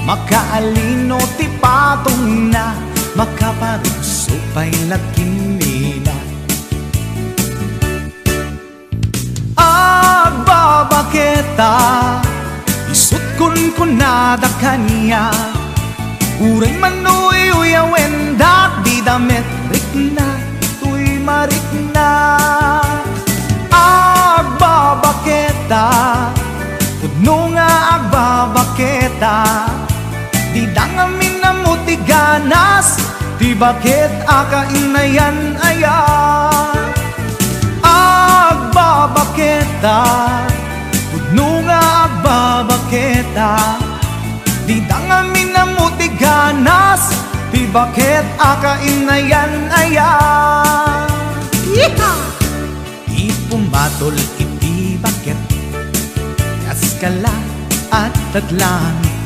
makaalino ti patong na, makaparuso pa'y lakin nila. Agbabaketa, isut kun kunada kanya, uray manoy uyawen dak di damit rikna, tuy marikna. Agbabaketa, pudno nga agbabaketa, di dangamin na muti ganas, di bakit akainayan ayan. Agbabaketa, pudno nga agbabaketa, di dangamin na muti ganas, di bakit akainayan ayan. Yeehaw! Pumatol iti bakit, kaskala at tadlangit,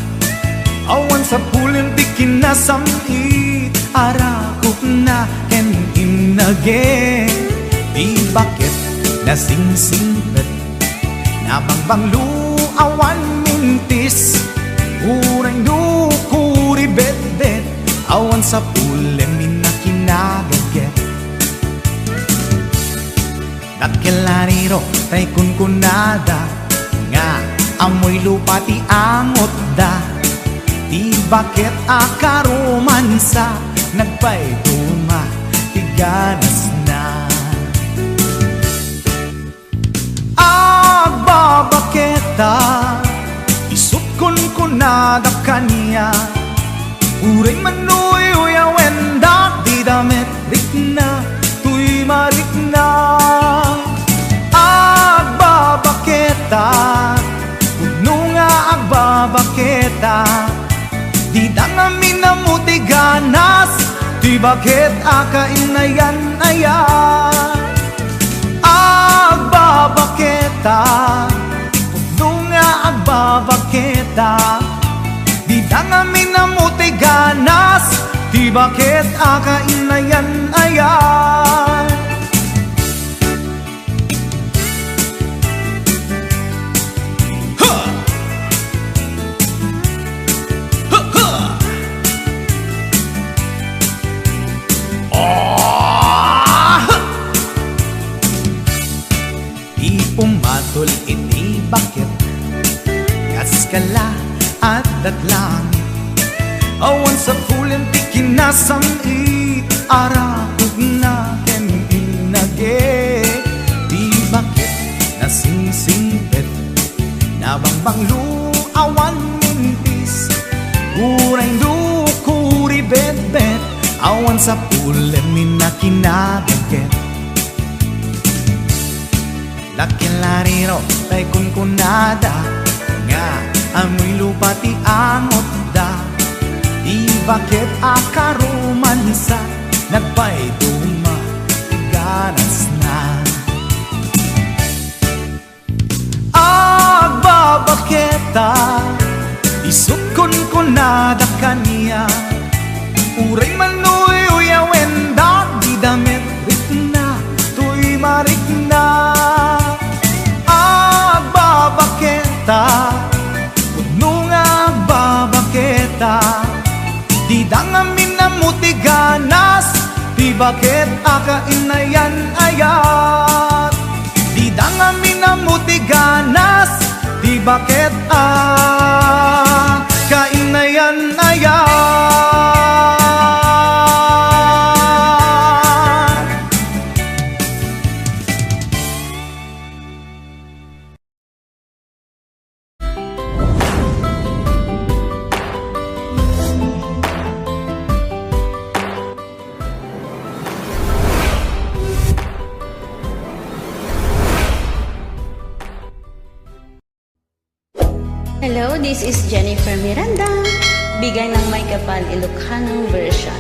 awan sa pulin di kinasamit, arakok na ken inage. Di bakit nasingsingpet, nabangbanglu awan mintis, uray nukuri bedbed, awan sa pulin minakinagaget. Dakilariro tay kunkunada, nga amoy lupa ti angot da, ti baket akaromansa, nagpay duma ti ganas na. Agbabaketa, isukon ko na da kanya, uray manuy uyawenda, di damit rikna, tuy marikna. Agbabaketa, puno nga agbabaketa, di dangamin na muti ganas, di bakit akainayan ayan. Agbabaketa, puno nga agbabaketa, di dangamin na muti ganas, di bakit akainayan ayan. Pumatol iti bakit, kaskala at datlangit, awan sa pulen ti kinasam arakog na ken inage. Di bakit nasingsingpet, nabangbanglu awan mintis, uray lukuri bet-bet, awan sa pulen minakinabagket. Lakilariro tay kunkunada, nga amoy lupa ti angot da, di bakit akaromansa, nagpay duma ganas na. Agbabaketa, isukon ko na da kanya, uray manuy uyawenda, di damit rikna, tuy marikna. Agbabaketa, puno nga agbabaketa, di dangamin na muti ganas, di bakit akainayan ayat. Di dangamin na muti ganas, di bakit akainayan ayat. Hello, this is Jennifer Miranda. Bigay ng Maykapal, Ilocano version.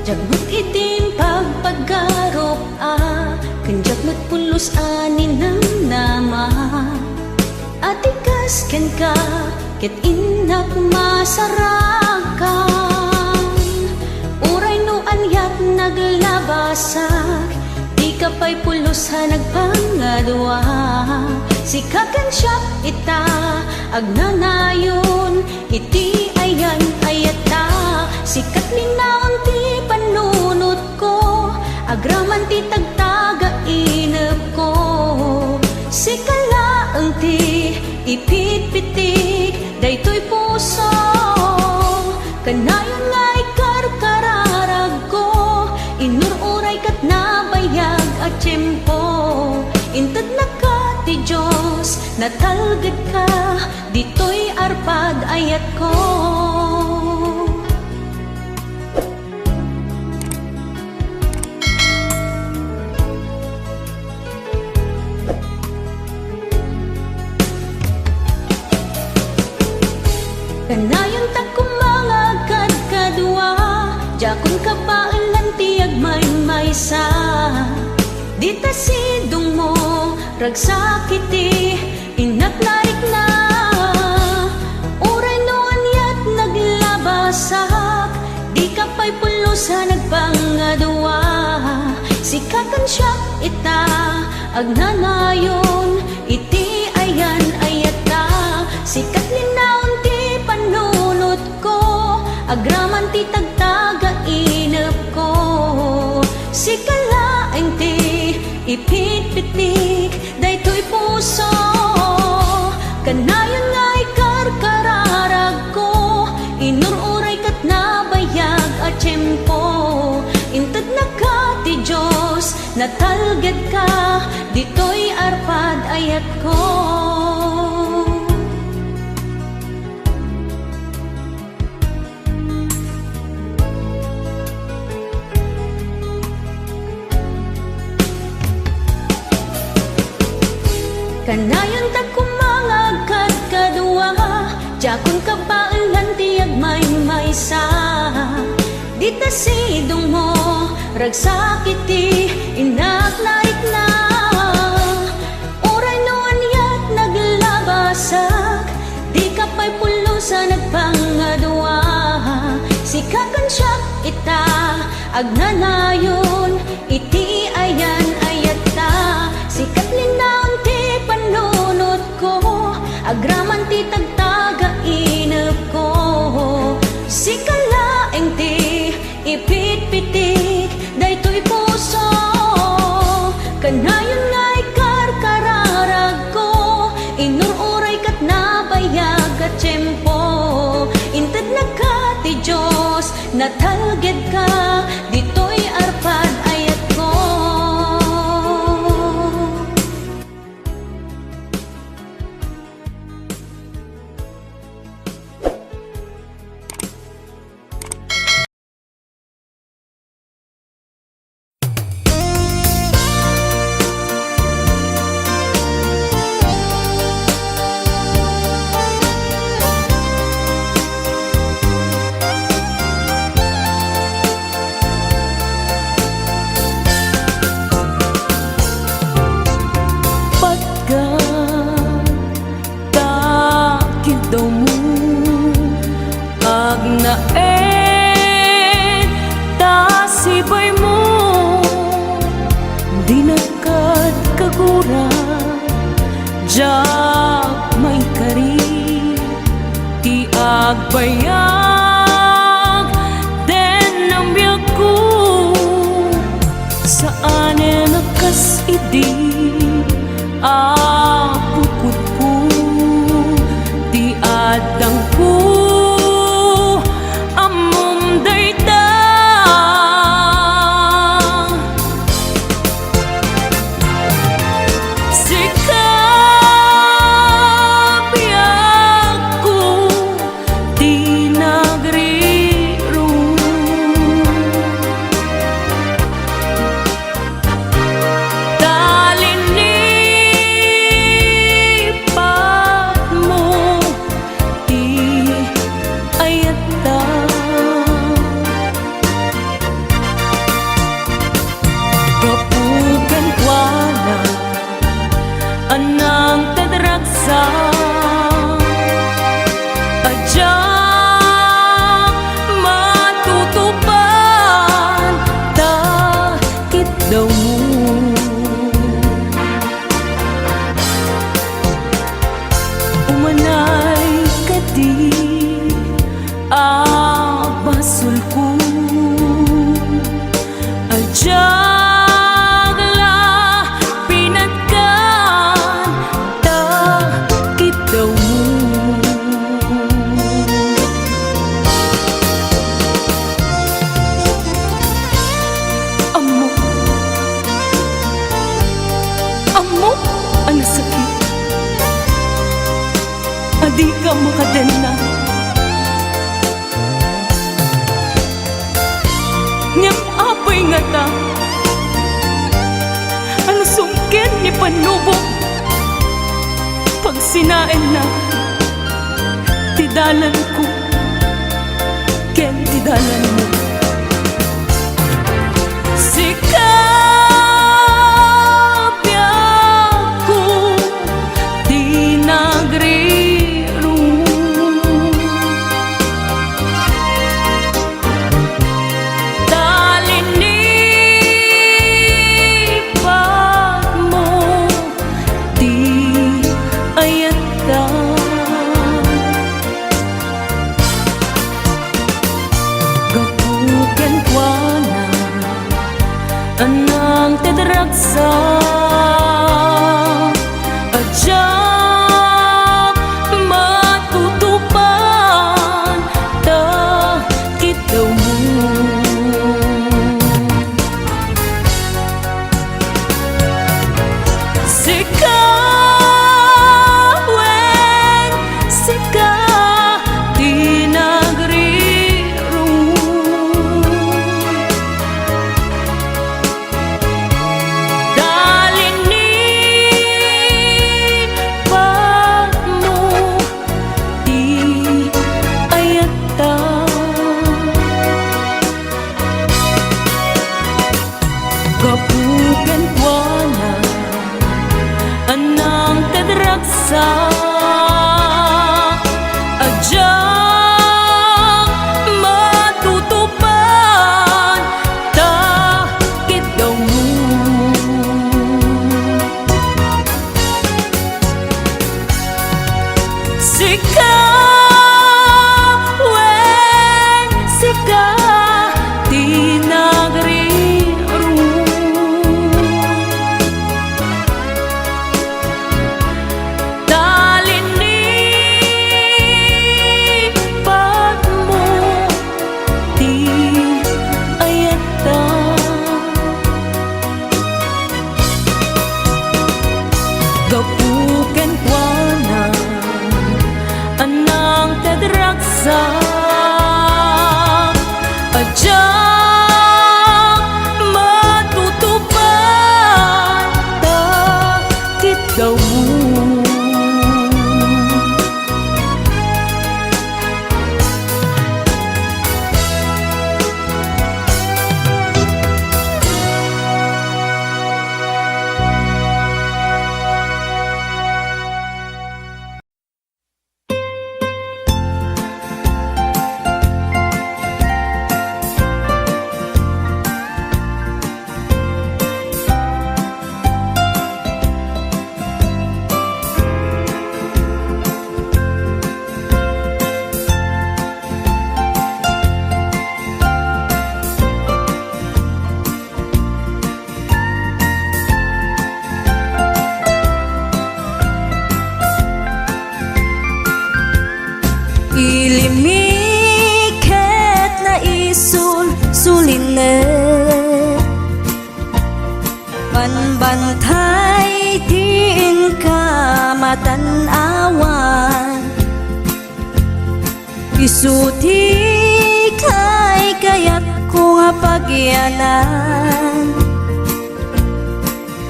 Jagmut itim pagpagarop kanjak matpulos anin ng nama, atikas ken ka ket inak masarakan, uray no anyat naglabasak, di ka pa'y pulos ha nagpangadwa. Sikakan siya ita agnanayon, iti ayan ayata, sikat linaon ti panunot ko, agraman ti tagtaga inep ko. Sikala ang ti ipit-pitik, daytoy puso, kanayon nga'y karkararag ko, inururay kat nabayag at tiyempo, intad na ka ti Diyos, natalgad ka, dito'y arpad ayat ko. Kanayon takum mga kadkadwa, jakon kapailan tiyag may-maysa, dita sidong mo ragsakiti, inatlarik na, uray no anyat naglabasak, di ka pa'y pulusa nagpangadwa. Sikakan siya ita agnanayon, iti ayan ayata, sikat linaon ti panunot ko, agraman ti tagtaga inep ko. Sikalaeng ti ipitpitik daytoy puso. Kanayon nga ikarkararag ko, inururay kat nabayag at tiyempo. Inted na ka ti Diyos, natalged ka, dito'y arpad ayat ko. Kanayon ta kumangagkat kadua, jakon ka baalan tiyag may maysa. Dita sidong mo, ragsakit ti inaknaik na. Uray noon yat naglabasak, di ka pa'y pulo sa nagpangadua. Sikakan siya ita, agnanayon, iti ayan ayat ta. Sikat linaon ti panunot ko, agraman ti tagtaga inep ko. Sikalaeng ti ipitpitik daytoy puso. Kanayon nga ikarkararag ko, inururay kat nabayag at tiyempo. Inted na ka ti Diyos, natalged ka, dito'y arpad ayat ko. Kiddaw mo agnaen tasibay mo di nagkat kagura jak may kari ti agbayag dennam biag ko saan nakas idi apukot ko di adang ko amom dayta Sika biag ko di nagriro anang tadragsa adyak matutupan ta kiddaw mo umanay kadi abasul ko adyak ang sakit adi ka makadena ngem apay nga ta ang sungkin ni panubok pag sinain na tidalan ko ken tidalan mo Sika ragsa Adyak matutupan ta Kiddaw mo Sika wen Sika di nagrirong Dalinin pag mo di ayata Kapugan kwa na anang tadragsa Adyak matutupan ta Kiddaw mo Sika wen Sika di nagrirong Dalinin pag mo di ayata Gapuken kwa na anang tadragsa Adyak matutupan ta Kiddaw mo Ilimiket na sulinet Panbantay diin ka matanawan Isuti kay kayat ko nga pagyanan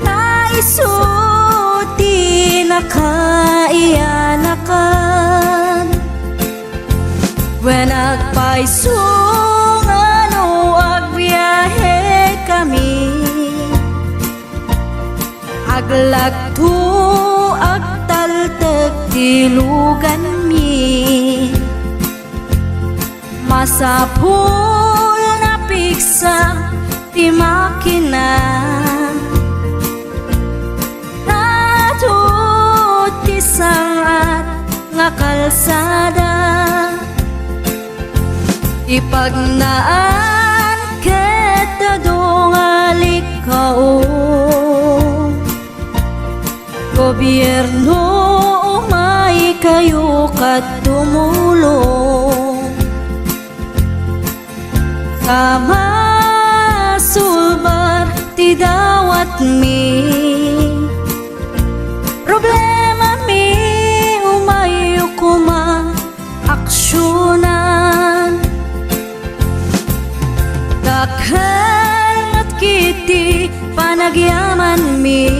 Naisuti na kaiyanakan When agpaisong ano agbiyahe kami Aglagto agtaltag tilugan mi Masapul na piksa ti makina Natut ti sangat nga kalsada Ipagnaan kita dongalik kao Gobyerno umay kayo kat tumulong Kamasulbar ti dawat mi Problema mi umayo kuma aksyonan Dakhan at kiti panagyaman mi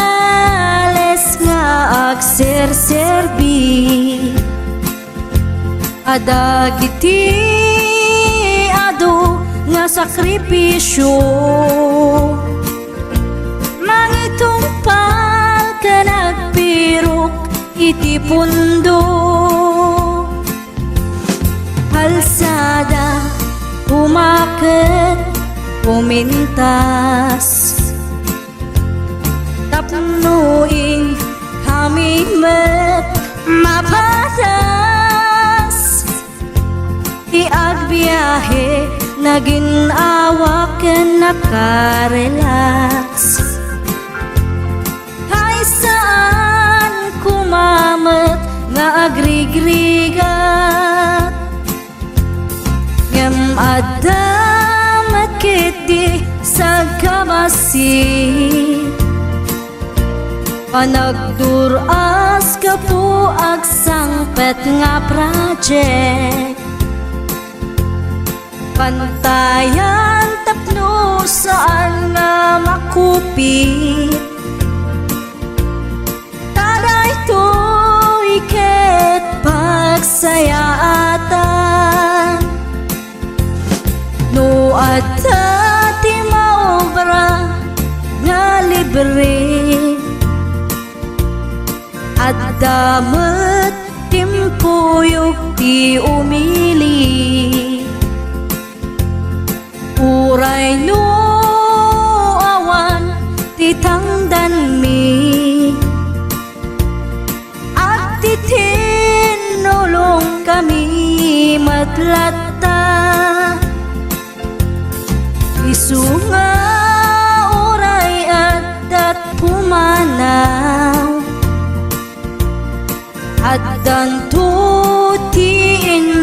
Opisyales nga agserserbi Adagiti ado nga sakripisyo Mangitumpal ka nagpirok iti pundo Halsada umaket umintas Tapnuing hamimet mapatas Iagbiyahe naginawa ka nakarelax. Hay saan kumamat nga agrigrigat, ngem adamat kiti sa kabasit. Panagduras ka po agsangpet nga project, pantayan tapno saan nga makupit. Taray to'y ket pagsayaatan, no adda ti maobra nga libre. At damat timpuyog ti umili, uray no awan ti tangdan mi, at ti tinulong kami matlatta. Isunga uray at pumanaw, at dantutiin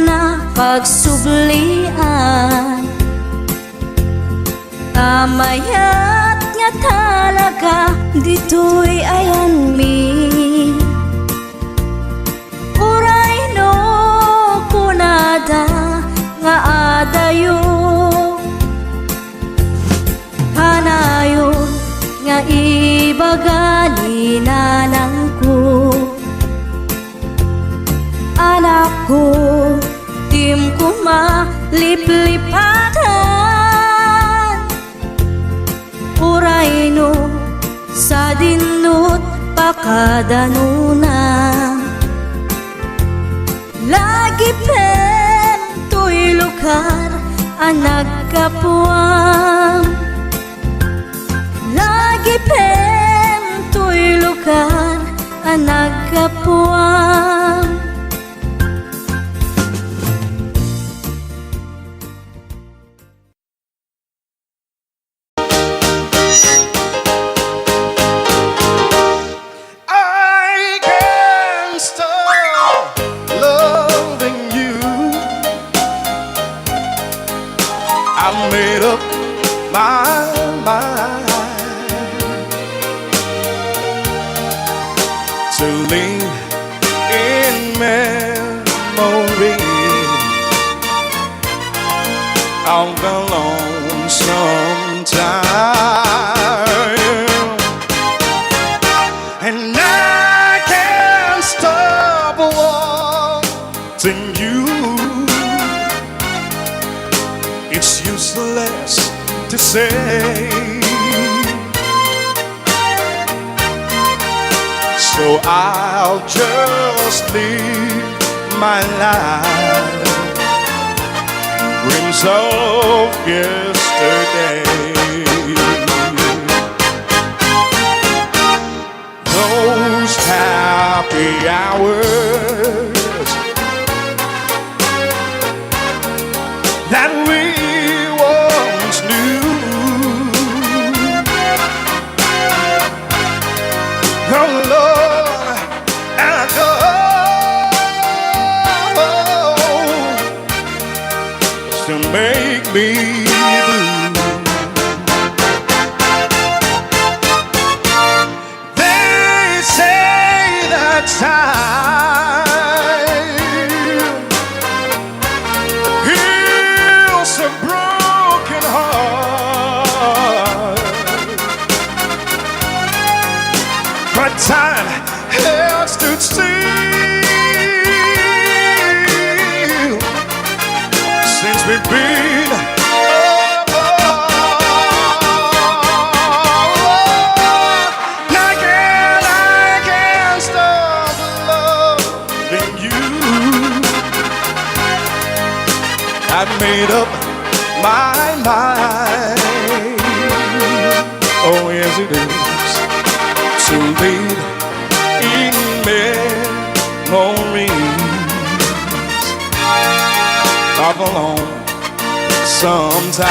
na pagsublian. Tamayat nga talaga dito'y ayan mi, uray no kunada nga adayo, hanayon nga ibagani nanang ko. Anak ko, tim ko maliplipatan, uray no sa dinut pakadanuna. Lagi pen to'y lugar ang nagkapuang, lagi pen to'y lugar ang nagkapuang. So I'll just live my life, dreams of yesterday. Those happy hours that we once knew. Oh Lord, and I go to make me blue. They say that time heals a broken heart, but time has stood still since we've been I can't stop loving you. I've made up my mind, oh yes it is, to live in memories of a long sometime.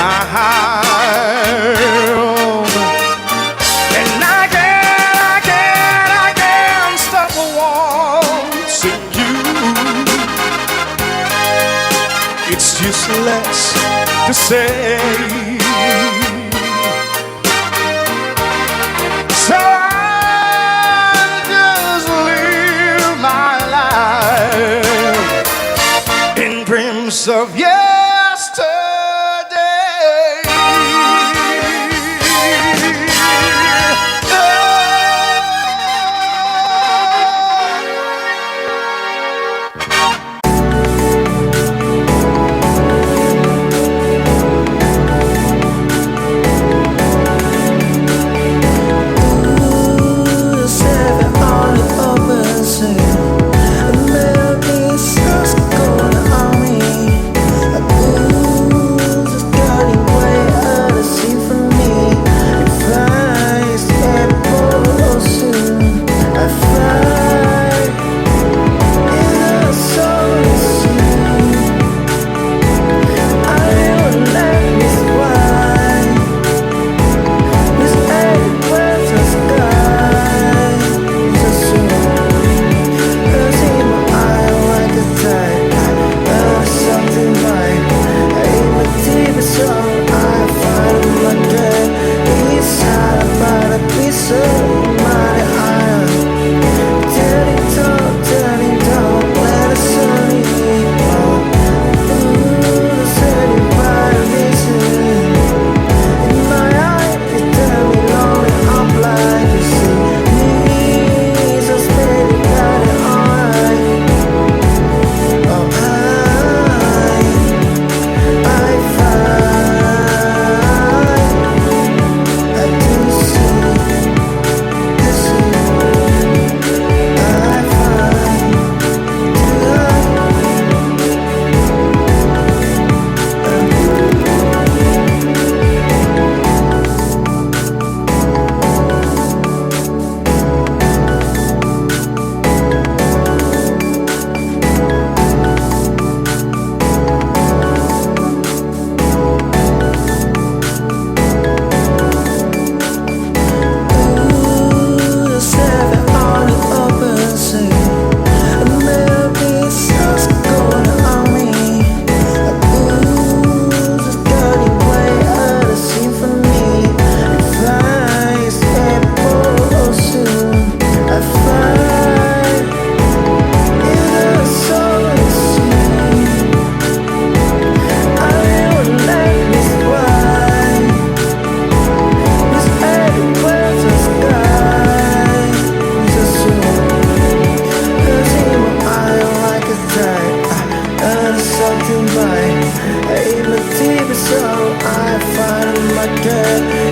And I can't stop wanting you. It's useless to say. So I'll just live my life in dreams of yesterday.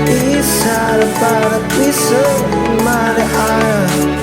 Inside about a piece of my eye.